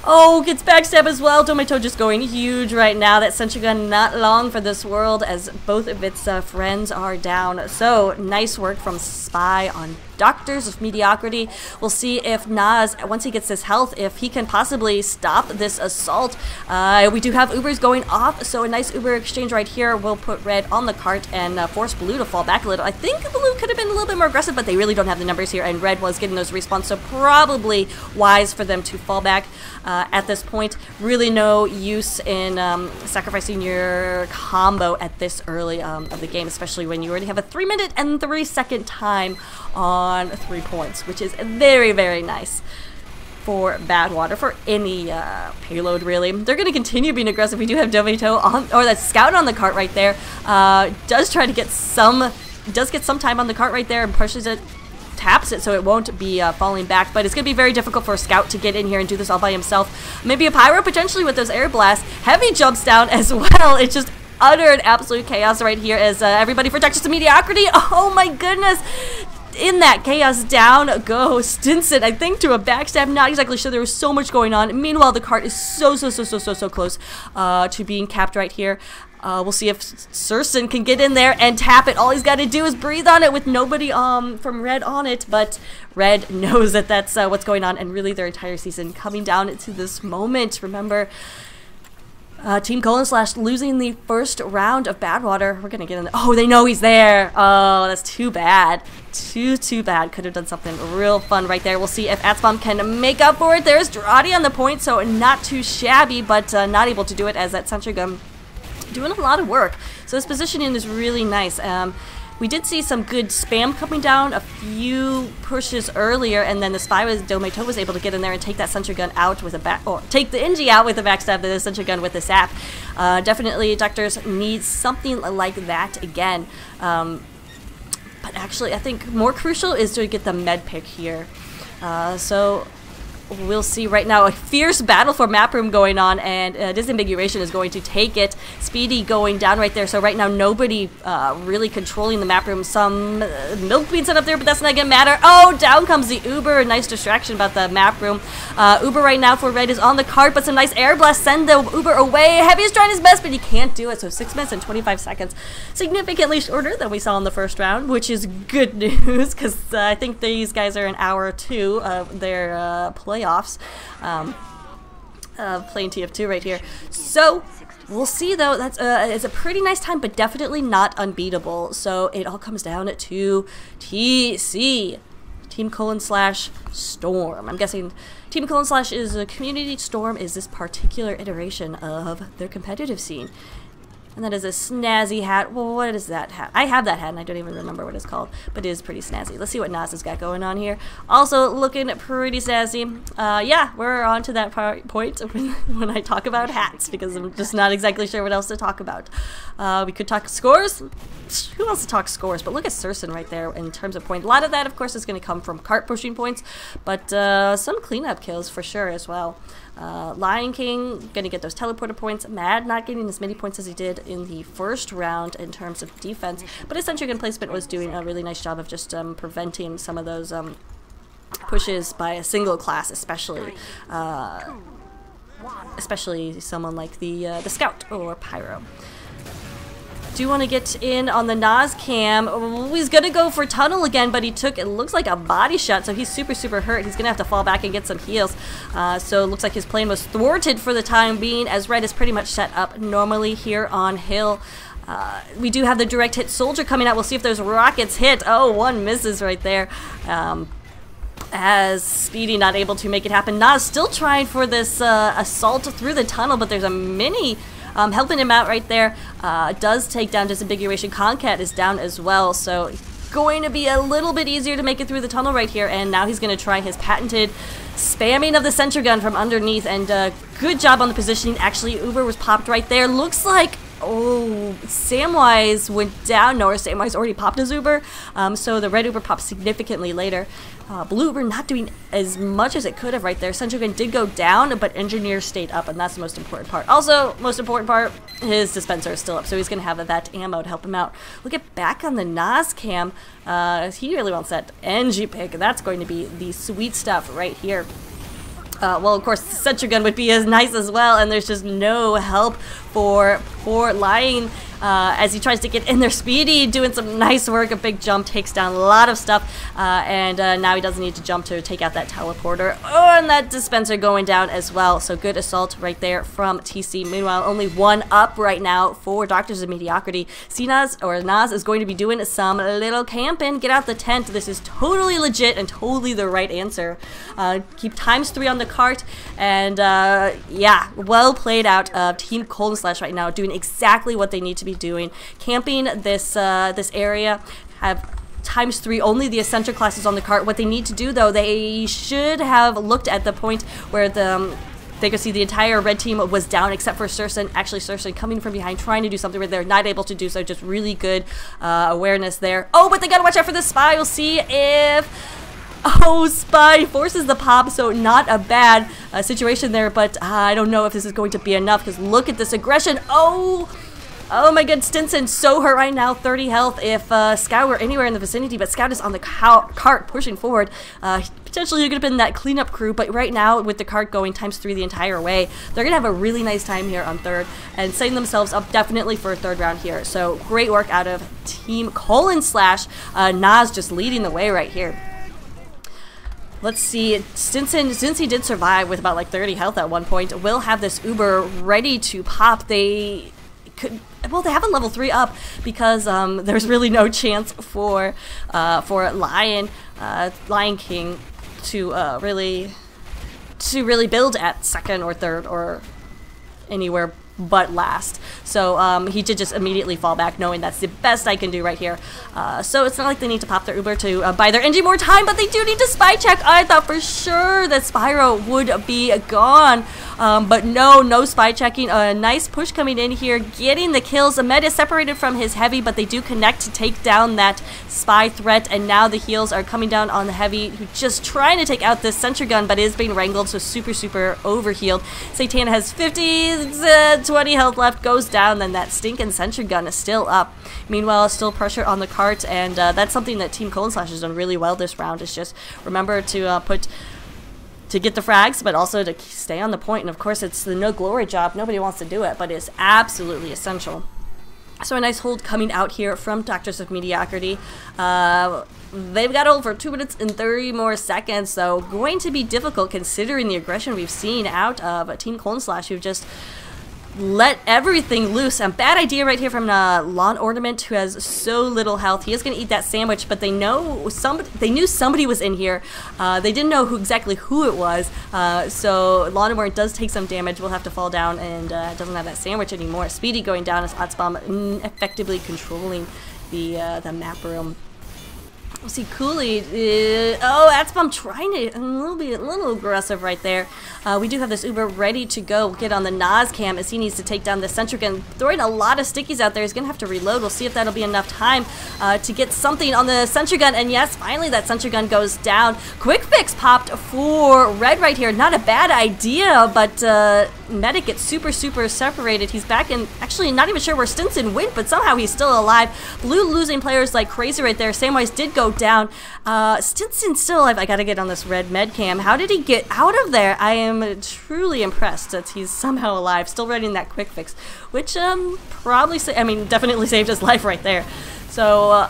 Oh, gets backstab as well. Dometo just going huge right now. That sentry gun not long for this world as both of its friends are down. So, nice work from Spy on Doctors of Mediocrity. We'll see if Nas, once he gets his health, if he can possibly stop this assault. We do have Ubers going off, so a nice Uber exchange right here will put Red on the cart and force Blue to fall back a little. I think Blue could have been a little bit more aggressive, but they really don't have the numbers here, and Red was getting those respawns, so probably wise for them to fall back at this point. Really no use in sacrificing your combo at this early of the game, especially when you already have a 3-minute and 3-second time on 3 points, which is very, very nice for Badwater, for any payload really. They're going to continue being aggressive. We do have Dometo on, or that scout on the cart right there. Does try to get some, does get some time on the cart right there and pushes it, taps it so it won't be falling back, but it's going to be very difficult for a scout to get in here and do this all by himself. Maybe a Pyro potentially with those air blasts. Heavy jumps down as well. It's just utter and absolute chaos right here as everybody for Doctors of Mediocrity. Oh my goodness. In that chaos, down goes Stinson, I think, to a backstab. Not exactly sure. There was so much going on. Meanwhile, the cart is so close to being capped right here. We'll see if Surson can get in there and tap it. All he's got to do is breathe on it with nobody from Red on it, but Red knows that that's what's going on, and really their entire season coming down to this moment. Remember, Team Colon / losing the first round of Badwater. We're gonna get in there. Oh, they know he's there. Oh, that's too bad. Too bad. Could have done something real fun right there. We'll see if Atzbaum can make up for it. There's Drati on the point, so not too shabby, but not able to do it as that sentry gun doing a lot of work. So his positioning is really nice. We did see some good spam coming down a few pushes earlier, and then the spy was Dometo was able to get in there and take that sentry gun out with a back, or take the Inji out with a backstab, the sentry gun with the sap. Definitely Doctors need something like that again. But actually, I think more crucial is to get the med pick here. So we'll see right now a fierce battle for map room going on, and Disambiguation is going to take it. Speedy going down right there, so right now nobody really controlling the map room. Some milk being set up there, but that's not gonna matter. Oh, down comes the Uber. A nice distraction about the map room. Uber right now for Red is on the cart, but some nice air blast send the Uber away. Heavy is trying his best, but he can't do it, so 6 minutes and 25 seconds. Significantly shorter than we saw in the first round, which is good news, because I think these guys are an hour or two of their play. Playoffs. playing TF2 right here. So we'll see though. That's it's a pretty nice time, but definitely not unbeatable. So it all comes down to TC, Team:/Storm. I'm guessing Team:/ is a community. Storm is this particular iteration of their competitive scene. And that is a snazzy hat. Well, what is that hat? I have that hat and I don't even remember what it's called, but it is pretty snazzy. Let's see what Nas has got going on here. Also looking pretty snazzy. Yeah, we're on to that point when I talk about hats, because I'm just not exactly sure what else to talk about. We could talk scores. Who else to talk scores? But look at Surson right there in terms of point. A lot of that, of course, is going to come from cart pushing points, but some cleanup kills for sure as well. Lion King going to get those teleporter points. Mad not getting as many points as he did in the first round in terms of defense, but his sentry gun placement was doing a really nice job of just preventing some of those pushes by a single class, especially someone like the Scout or Pyro. Do want to get in on the Nas cam. Oh, he's gonna go for tunnel again, but he took, it looks like, a body shot, so he's super hurt. He's gonna have to fall back and get some heals. So it looks like his plane was thwarted for the time being, as Red is pretty much set up normally here on Hill. We do have the direct hit soldier coming out. We'll see if those rockets hit. Oh, one misses right there. As Speedy not able to make it happen. Nas still trying for this assault through the tunnel, but there's a mini helping him out right there. Does take down Disambiguation. Concat is down as well, so going to be a little bit easier to make it through the tunnel right here. And now he's going to try his patented spamming of the sentry gun from underneath, and good job on the positioning. Actually, Uber was popped right there. Looks like, oh, Samwise went down. No, or Samwise already popped his Uber, so the red Uber popped significantly later. Blue Uber not doing as much as it could have right there. Sentry gun did go down, but Engineer stayed up, and that's the most important part. Also, most important part, his dispenser is still up, so he's going to have that ammo to help him out. Look at back on the Nas cam. He really wants that NG pick. That's going to be the sweet stuff right here. Well, of course, the sentry gun would be as nice as well, and there's just no help for Lion as he tries to get in there. Speedy doing some nice work. A big jump takes down a lot of stuff, and now he doesn't need to jump to take out that teleporter. Oh, and that dispenser going down as well. So good assault right there from TC. Meanwhile, only one up right now for Doctors of Mediocrity. Nas is going to be doing some little camping. Get out the tent. This is totally legit and totally the right answer. Keep ×3 on the cart, and yeah, well played out of Team :/ right now, doing exactly what they need to be doing. Camping this this area, have ×3 only the essential classes on the cart. What they need to do though, they should have looked at the point where they could see the entire red team was down except for Surson. Actually, Surson coming from behind, trying to do something where they're not able to do so. Just really good awareness there. Oh, but they gotta watch out for the spy. We'll see if... Oh, Spy forces the pop, so not a bad situation there, but I don't know if this is going to be enough, because look at this aggression. Oh my god, Stinson so hurt right now, 30 health. If Scout were anywhere in the vicinity, but Scout is on the cart pushing forward. Potentially you could have been that cleanup crew, but right now with the cart going ×3 the entire way, they're going to have a really nice time here on third and setting themselves up definitely for a third round here. So great work out of Team : Nas just leading the way right here. Let's see, Stinson, since he did survive with about like 30 health at one point, will have this Uber ready to pop. They could, well, they have a level 3 up because there's really no chance for Lion King to really build at second or third or anywhere but last. So he did just immediately fall back, knowing that's the best I can do right here. So it's not like they need to pop their Uber to buy their NG more time, but they do need to spy check. I thought for sure that Spyro would be gone, but no spy checking. A nice push coming in here, getting the kills. Ahmed is separated from his heavy, but they do connect to take down that spy threat, and now the heals are coming down on the heavy, who just trying to take out this sentry gun, but is being wrangled, so super overhealed. Satan has 20 health left, goes down, then that stinking sentry gun is still up. Meanwhile, still pressure on the cart, and that's something that Team : has done really well this round, is just remember to get the frags, but also to stay on the point. And of course, it's the no glory job. Nobody wants to do it, but it's absolutely essential. So a nice hold coming out here from Doctors of Mediocrity. they've got hold for 2 minutes and 30 more seconds, so going to be difficult considering the aggression we've seen out of Team Colnslash, who've just let everything loose. A bad idea right here from Lawn Ornament, who has so little health. He is going to eat that sandwich, but they knew somebody was in here. They didn't know exactly who it was, so Lawn Ornament does take some damage. Will have to fall down and doesn't have that sandwich anymore. Speedy going down as Atzbom effectively controlling the map room. We'll see Cooley. Oh, Atzbom trying to be a little aggressive right there. We do have this Uber ready to go. We'll get on the Nas cam as he needs to take down the sentry gun. Throwing a lot of stickies out there. He's going to have to reload. We'll see if that'll be enough time to get something on the sentry gun. And yes, finally that sentry gun goes down. Quick fix popped for Red right here. Not a bad idea, but Medic gets super separated. He's back in, actually not even sure where Stinson went, but somehow he's still alive. Blue losing players like crazy right there. Samwise did go down. Stinson's still alive. I gotta get on this red med cam. How did he get out of there? I am truly impressed that he's somehow alive, still running that quick fix, which definitely saved his life right there. So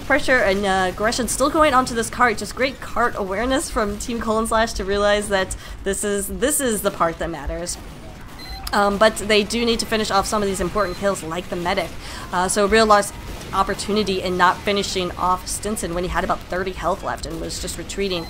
pressure and aggression still going onto this cart. Just great cart awareness from Team Colnslash to realize that this is the part that matters. But they do need to finish off some of these important kills like the medic. So real lost opportunity in not finishing off Stinson when he had about 30 health left and was just retreating.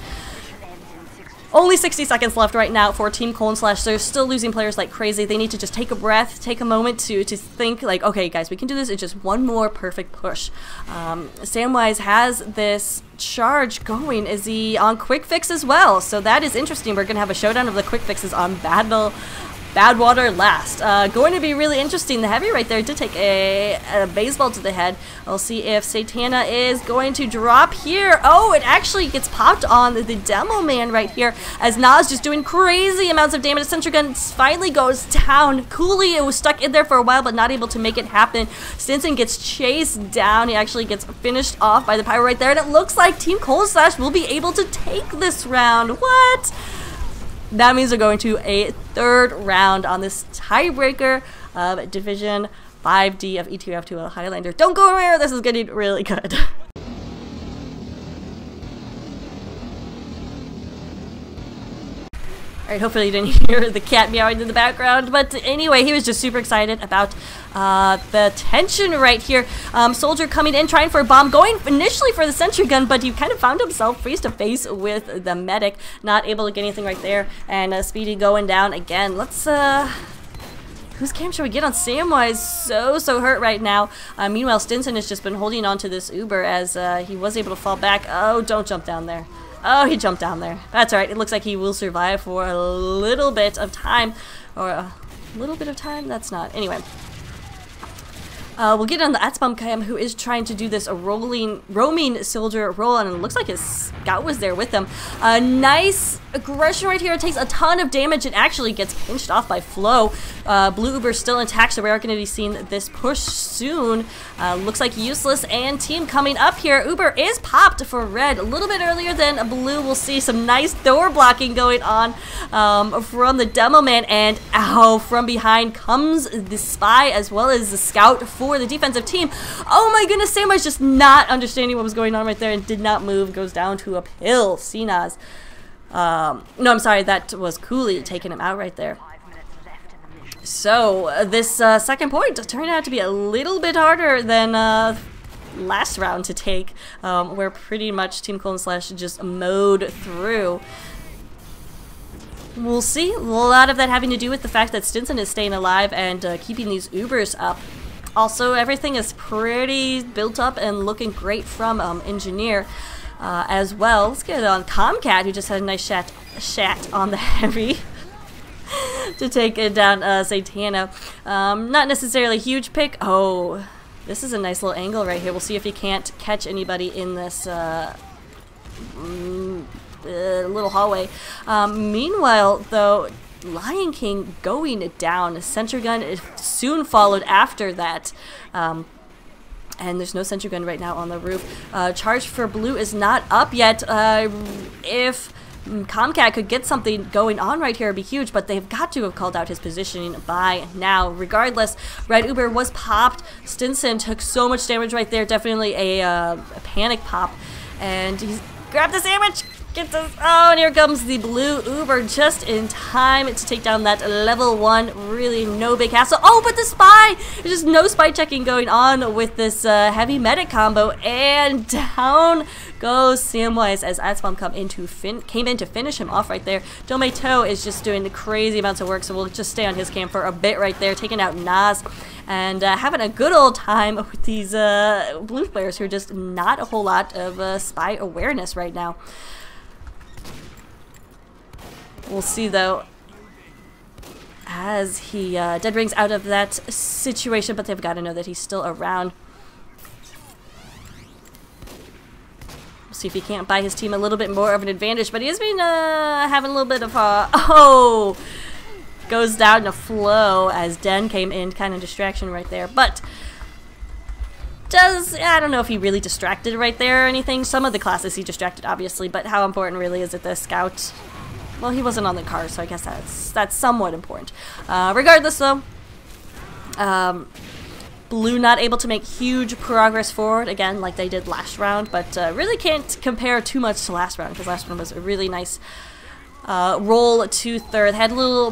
Only 60 seconds left right now for Team Colnslash. They're still losing players like crazy. They need to just take a breath, take a moment to think like, okay guys, we can do this. It's just one more perfect push. Samwise has this charge going. Is he on quick fix as well? So that is interesting. We're gonna have a showdown of the quick fixes on Badwater last. Going to be really interesting. The heavy right there did take a baseball to the head. We'll see if Satana is going to drop here. Oh, it actually gets popped on the demo man right here as Nas just doing crazy amounts of damage. Sentry gun finally goes down. Cooley was stuck in there for a while but not able to make it happen. Stinson gets chased down. He actually gets finished off by the pyro right there, and it looks like Team Colnslash will be able to take this round. What? That means we're going to a third round on this tiebreaker of Division 5D of ETF2L Highlander. Don't go anywhere, this is getting really good. Alright, hopefully you didn't hear the cat meowing in the background, but anyway, he was just super excited about the tension right here. Soldier coming in, trying for a bomb, going initially for the sentry gun, but he kind of found himself face to face with the medic, not able to get anything right there, and Speedy going down again. Let's whose cam should we get on? Samwise so hurt right now. Meanwhile, Stinson has just been holding on to this Uber as he was able to fall back. Oh, don't jump down there. Oh, he jumped down there. That's alright. It looks like he will survive for a little bit of time. Or a little bit of time? That's not. Anyway. We'll get on the Atzbom cam, who is trying to do this roaming soldier roll, and it looks like his scout was there with him. Nice aggression right here. It takes a ton of damage and actually gets pinched off by Flo. Blue Uber still intact, so we are going to be seeing this push soon. Looks like useless, and team coming up here. Uber is popped for red a little bit earlier than blue. We'll see some nice door blocking going on from the demo man, and ow, from behind comes the spy as well as the scout for the defensive team. Oh my goodness, Sam was just not understanding what was going on right there and did not move. Goes down to a pill. Sinaz. No, I'm sorry, that was Cooley taking him out right there. So this second point turned out to be a little bit harder than last round to take, where pretty much Team Colnslash just mowed through. We'll see. A lot of that having to do with the fact that Stinson is staying alive and keeping these Ubers up. Also, everything is pretty built up and looking great from Engineer as well. Let's get it on Comcat, who just had a nice shat on the heavy to take it down Satana. Not necessarily a huge pick. Oh, this is a nice little angle right here. We'll see if he can't catch anybody in this little hallway. Meanwhile, though, Lion King going down. Sentry gun is soon followed after that. And there's no sentry gun right now on the roof. Charge for blue is not up yet. If Comcat could get something going on right here, it'd be huge, but they've got to have called out his positioning by now. Regardless, Red Uber was popped. Stinson took so much damage right there, definitely a panic pop, and he's grabbed the sandwich. Get this. Oh, and here comes the blue Uber just in time to take down that level 1. Really no big hassle. Oh, but the spy! There's just no spy checking going on with this heavy medic combo, and down goes Samwise as Adsbomb came in to finish him off right there. Dometo is just doing the crazy amounts of work, so we'll just stay on his cam for a bit right there, taking out Nas and having a good old time with these blue players who are just not a whole lot of spy awareness right now. We'll see, though, as he dead rings out of that situation, but they've got to know that he's still around. We'll see if he can't buy his team a little bit more of an advantage, but he has been having a little bit of a... Oh! Goes down to flow as Den came in, kind of distraction right there, but... I don't know if he really distracted right there or anything. Some of the classes he distracted, obviously, but how important really is it the scout? Well, he wasn't on the car, so I guess that's somewhat important. Regardless, though, Blue not able to make huge progress forward, again, like they did last round, but really can't compare too much to last round, because last round was a really nice roll to third. Had a little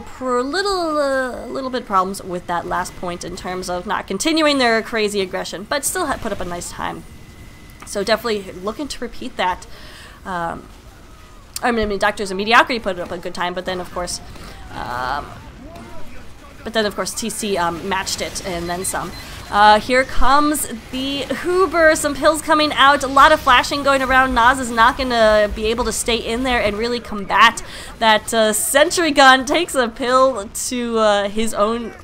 bit problems with that last point in terms of not continuing their crazy aggression, but still had put up a nice time. So definitely looking to repeat that. I mean, Doctors of Mediocrity put up a good time, but then of course, TC matched it and then some. Here comes the Uber, some pills coming out, a lot of flashing going around. Nas is not going to be able to stay in there and really combat that sentry gun. Takes a pill to his own,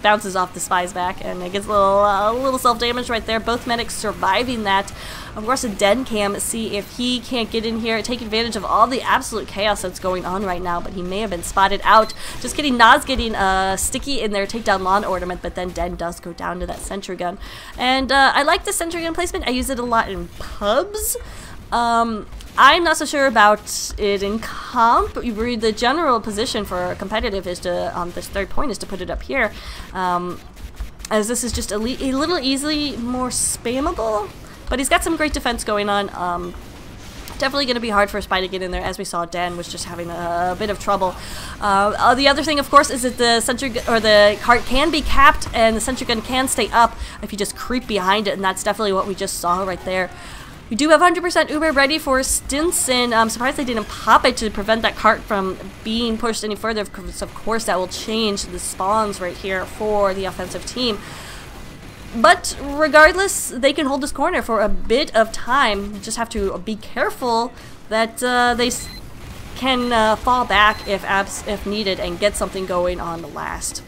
bounces off the spy's back, and it gets a little self-damage right there. Both medics surviving that. Of course, a Den cam, see if he can't get in here, take advantage of all the absolute chaos that's going on right now, but he may have been spotted out. Just kidding, Nas getting sticky in their takedown lawn ornament, but then Den does go down to that sentry gun. And I like the sentry gun placement. I use it a lot in pubs. I'm not so sure about it in comp. The general position for competitive is to, on this third point, is to put it up here. As this is just a little easily more spammable. But he's got some great defense going on. Definitely going to be hard for a spy to get in there. As we saw, Dan was just having a bit of trouble. The other thing, of course, is that the sentry or the cart can be capped, and the sentry gun can stay up if you just creep behind it, and that's definitely what we just saw right there. We do have 100% Uber ready for Stinson. I'm surprised they didn't pop it to prevent that cart from being pushed any further. Of course, that will change the spawns right here for the offensive team. But regardless, they can hold this corner for a bit of time. You just have to be careful that they can fall back if needed and get something going on the last.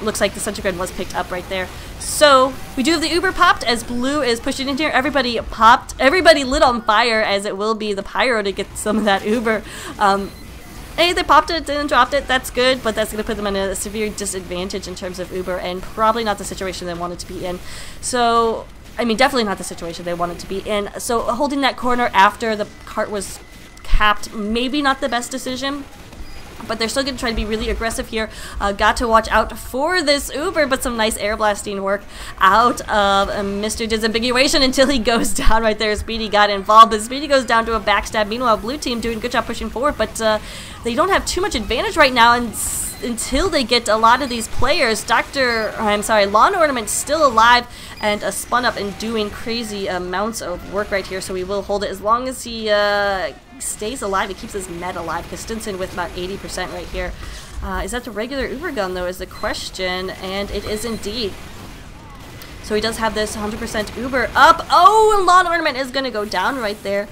Looks like the sentry gun was picked up right there. So we do have the Uber popped as Blue is pushing in here. Everybody popped. Everybody lit on fire, as it will be the Pyro to get some of that Uber. Hey, they popped it and dropped it, that's good, but that's going to put them in a severe disadvantage in terms of Uber, and probably not the situation they wanted to be in. So, I mean, definitely not the situation they wanted to be in. So, holding that corner after the cart was capped, maybe not the best decision. But they're still going to try to be really aggressive here. Got to watch out for this Uber, but some nice air blasting work out of Mr. Disambiguation until he goes down right there. Speedy got involved, but Speedy goes down to a backstab. Meanwhile, Blue Team doing a good job pushing forward, but they don't have too much advantage right now until they get a lot of these players. Lawn Ornament still alive and spun up and doing crazy amounts of work right here, so we will hold it as long as he stays alive. It keeps his med alive, because Stinson with about 80% right here. Is that the regular Uber gun, though, is the question, and it is indeed. So he does have this 100% Uber up. Oh, and Lawn Ornament is going to go down right there.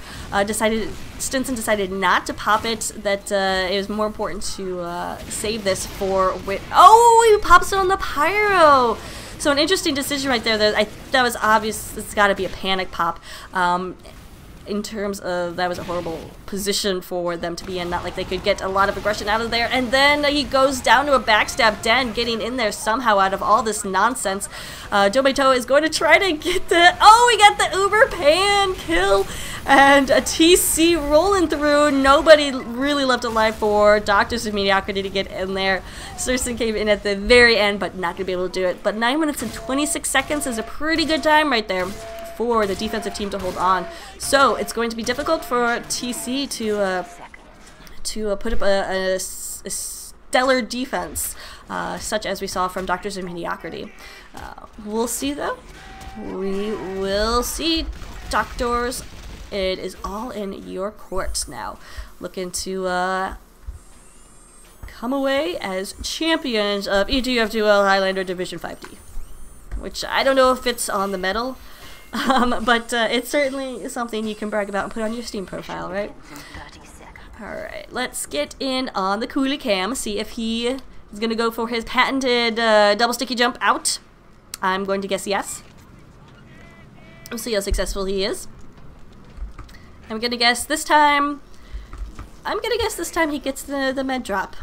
Stinson decided not to pop it, that it was more important to save this for... Oh, he pops it on the Pyro! So an interesting decision right there. That was obvious. It's got to be a panic pop. in terms of that was a horrible position for them to be in. Not like they could get a lot of aggression out of there. And then he goes down to a backstab. Den getting in there somehow out of all this nonsense. Domeito is going to try to get the... Oh, we got the Uber pan kill. And a TC rolling through. Nobody really left alive for Doctors of Mediocrity to get in there. Surson came in at the very end, but not going to be able to do it. But 9 minutes and 26 seconds is a pretty good time right there for the defensive team to hold on. So it's going to be difficult for TC to put up a stellar defense, such as we saw from Doctors of Mediocrity. We'll see, though. We will see, Doctors. It is all in your court now. Looking to come away as champions of ETF2L Highlander Division 5D. Which I don't know if it's on the medal, but it's certainly something you can brag about and put on your Steam profile, right? Alright, let's get in on the Coolie Cam, see if he is going to go for his patented double sticky jump out. I'm going to guess yes. We'll see how successful he is. I'm gonna guess this time he gets the med drop.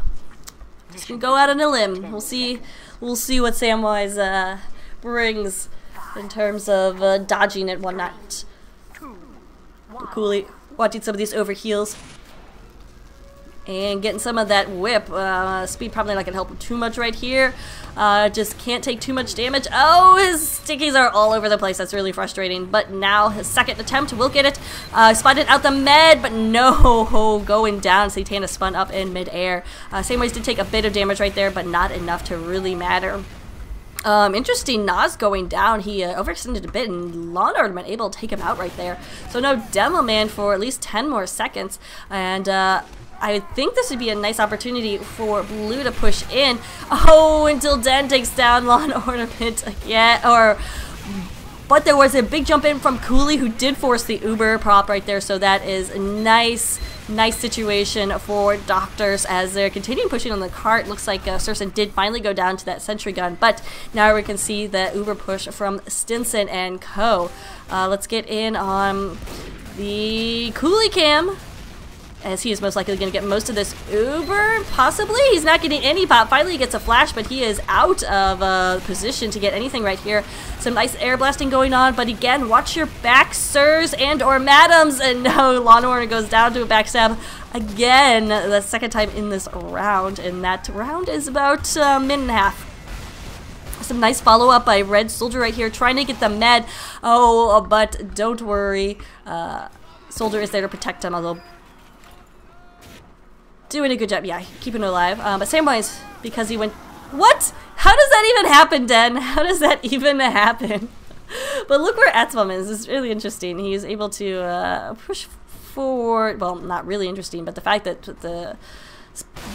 Just gonna go out on a limb. We'll see what Samwise brings in terms of dodging and whatnot. Coolly watching some of these overheals and getting some of that whip. Speed probably not gonna help him too much right here. Just can't take too much damage. Oh, his stickies are all over the place. That's really frustrating. But now his second attempt will get it. Spotted out the med, but no, going down. Satana spun up in midair. Samwise did take a bit of damage right there, but not enough to really matter. Interesting, Nas going down. He overextended a bit, and Law & Order able to take him out right there. So no Demo Man for at least 10 more seconds. And I think this would be a nice opportunity for Blue to push in. Oh, until Den takes down Law & Ornament again. But there was a big jump in from Cooley, who did force the Uber prop right there. So that is a nice situation for Doctors as they're continuing pushing on the cart. Looks like Surson did finally go down to that sentry gun. But now we can see the Uber push from Stinson and co. Let's get in on the Cooley Cam, as he is most likely going to get most of this Uber, possibly. He's not getting any pop. Finally he gets a flash, but he is out of position to get anything right here. Some nice air blasting going on, but again, watch your back, sirs and or madams. And no, Law & Order goes down to a backstab again, the second time in this round, and that round is about a minute and a half. Some nice follow-up by Red Soldier right here, trying to get the med. Oh, but don't worry. Soldier is there to protect him, although doing a good job, yeah, keeping it alive. But Samwise, because he went... What? How does that even happen, Den? How does that even happen? But look where Atzbom is. It's really interesting. He is able to push forward. Well, not really interesting, but the fact that the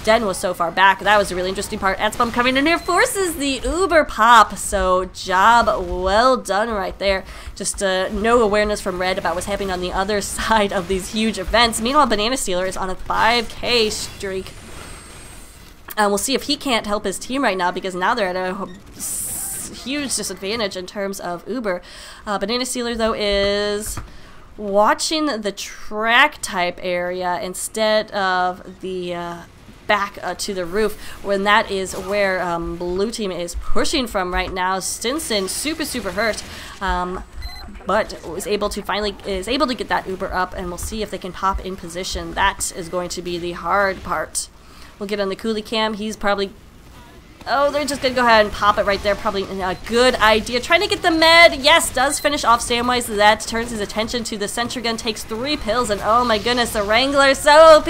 Den was so far back, that was a really interesting part. Atzbom coming in here forces the Uber pop. So job well done right there. Just no awareness from Red about what's happening on the other side of these huge events. Meanwhile, Banana Stealer is on a 5K streak. We'll see if he can't help his team right now, because now they're at a huge disadvantage in terms of Uber. Banana Stealer, though, is watching the track type area instead of the back to the roof, when that is where Blue Team is pushing from right now. Stinson super hurt, but is able to get that Uber up, and we'll see if they can pop in position. That is going to be the hard part. We'll get on the Coolie Cam. He's probably... Oh, they're just going to go ahead and pop it right there. Probably a good idea. Trying to get the med. Yes, does finish off Samwise. That turns his attention to the sentry gun. Takes 3 pills. And oh my goodness, the Wrangler so OP.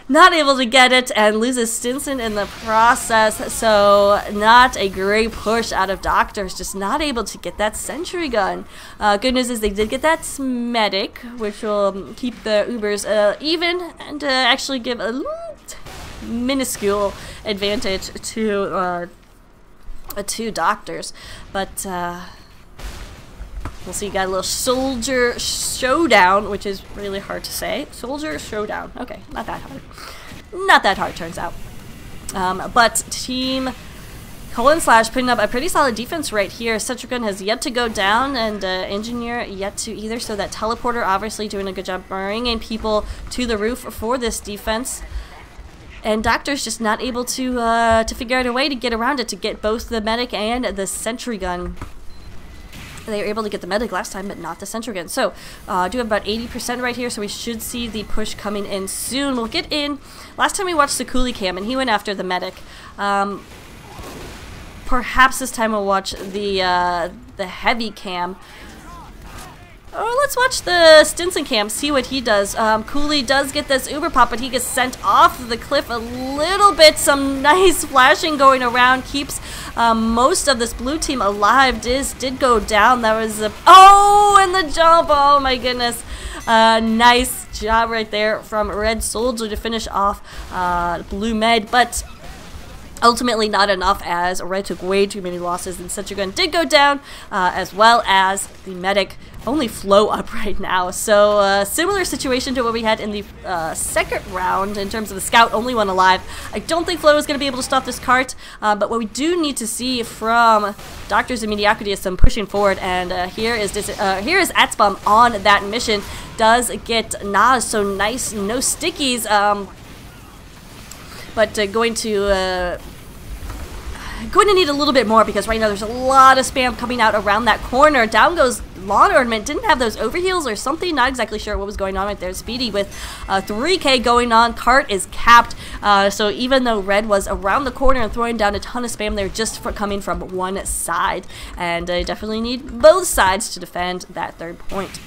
Not able to get it and loses Stinson in the process. So not a great push out of Doctors. Just not able to get that sentry gun. Good news is they did get that medic, which will keep the Ubers even and actually give a minuscule advantage to Doctors, but we'll see. Got a little Soldier Showdown, which is really hard to say. Soldier Showdown. Okay, not that hard. Not that hard, turns out. But Team Colon Slash putting up a pretty solid defense right here. Centrigun has yet to go down, and Engineer yet to either. So that Teleporter obviously doing a good job bringing people to the roof for this defense. And Doctor's just not able to figure out a way to get around it, to get both the Medic and the Sentry Gun. They were able to get the Medic last time, but not the Sentry Gun. So, do have about 80% right here, so we should see the push coming in soon. We'll get in. Last time we watched the Coolie Cam, and he went after the Medic. Perhaps this time we'll watch the Heavy Cam. Oh, let's watch the Stinson Cam, see what he does. Cooley does get this Uber Pop, but he gets sent off the cliff a little bit. Some nice flashing going around, keeps most of this blue team alive. Did go down. That was oh, and the jump. Oh my goodness. Nice job right there from Red Soldier to finish off Blue Med, but ultimately not enough, as Red took way too many losses, and Sentry Gun did go down, as well as the Medic. Only Flow up right now. So similar situation to what we had in the second round in terms of the Scout, only one alive. I don't think Flow is going to be able to stop this cart, but what we do need to see from Doctors of Mediocrity is some pushing forward, and here is Atzbom on that mission. Does get Nas, so nice, no stickies, but going to need a little bit more, because right now there's a lot of spam coming out around that corner. Down goes Lawn Ornament. Didn't have those overheals or something. Not exactly sure what was going on right there. Speedy with 3K going on. Cart is capped. So even though Red was around the corner and throwing down a ton of spam, they're just coming from one side. And definitely need both sides to defend that third point.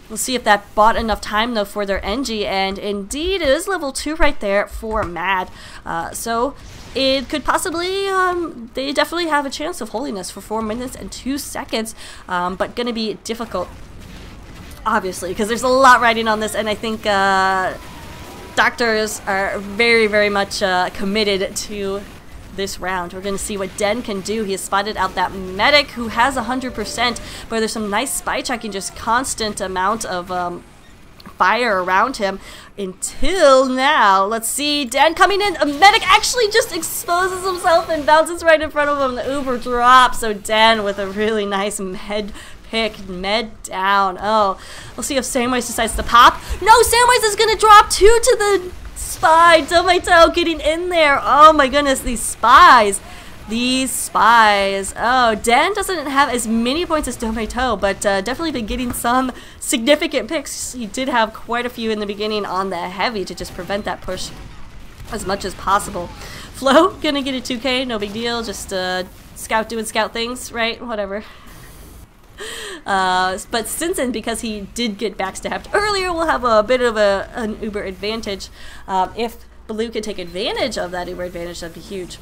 We'll see if that bought enough time, though, for their NG, and indeed it is level 2 right there for Mad. So it could possibly, they definitely have a chance of holding this for 4 minutes and 2 seconds, but gonna be difficult, obviously, because there's a lot riding on this, and I think Doctors are very, very much committed to this round. We're going to see what Den can do. He has spotted out that Medic, who has 100%, but there's some nice spy checking, just constant amount of fire around him until now. Let's see, Den coming in. A Medic actually just exposes himself and bounces right in front of him. The Uber drop, so Den with a really nice med pick, med down. Oh, we'll see if Samwise decides to pop. No, Samwise is going to drop 2 to the Spy. Domaito getting in there. Oh my goodness, these spies. These spies. Oh, Dan doesn't have as many points as Domaito, but definitely been getting some significant picks. He did have quite a few in the beginning on the Heavy to just prevent that push as much as possible. Flo gonna get a 2K, no big deal. Just Scout doing Scout things, right? Whatever. But Stinson, because he did get backstabbed earlier, will have a bit of an Uber advantage. If Blue could take advantage of that Uber advantage, that'd be huge.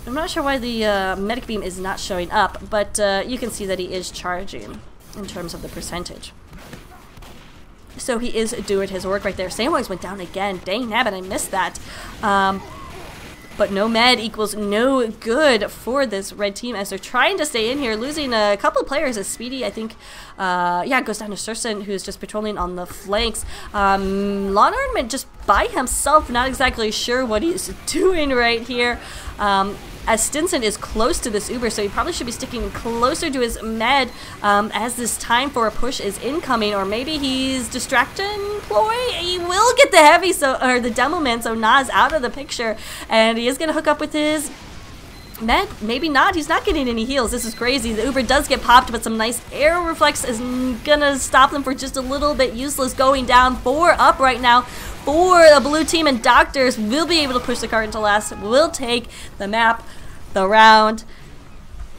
I'm not sure why the Medic Beam is not showing up, but you can see that he is charging in terms of the percentage. So he is doing his work right there. Samwise went down again. Dang nabbit, I missed that. But no med equals no good for this Red team as they're trying to stay in here, losing a couple of players as Speedy, I think, yeah, goes down to Sursen, who's just patrolling on the flanks. Lawn Ornament just by himself, not exactly sure what he's doing right here. As Stinson is close to this Uber, so he probably should be sticking closer to his med as this time for a push is incoming, or maybe he's distracting Ploy. He will get the Heavy, or the Demo Man, so Nas out of the picture, and he is going to hook up with his med. Maybe not. He's not getting any heals. This is crazy. The Uber does get popped, but some nice air reflex is going to stop them for just a little bit. Useless going down. 4 up right now for the Blue team, and Doctors will be able to push the cart into last. Will take the map, the round,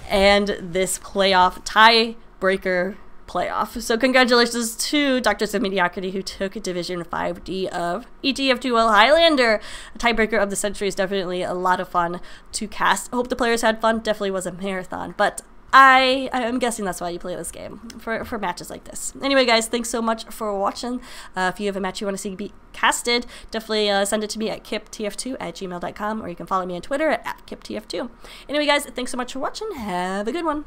and this playoff tiebreaker playoff. So congratulations to Doctors of Mediocrity, who took Division 5D of ETF2L Highlander. A tiebreaker of the century is definitely a lot of fun to cast. I hope the players had fun. Definitely was a marathon, but I'm guessing that's why you play this game, for matches like this. Anyway, guys, thanks so much for watching. If you have a match you want to see be casted, definitely send it to me at kiptf2@gmail.com, or you can follow me on Twitter at kiptf2. Anyway, guys, thanks so much for watching. Have a good one.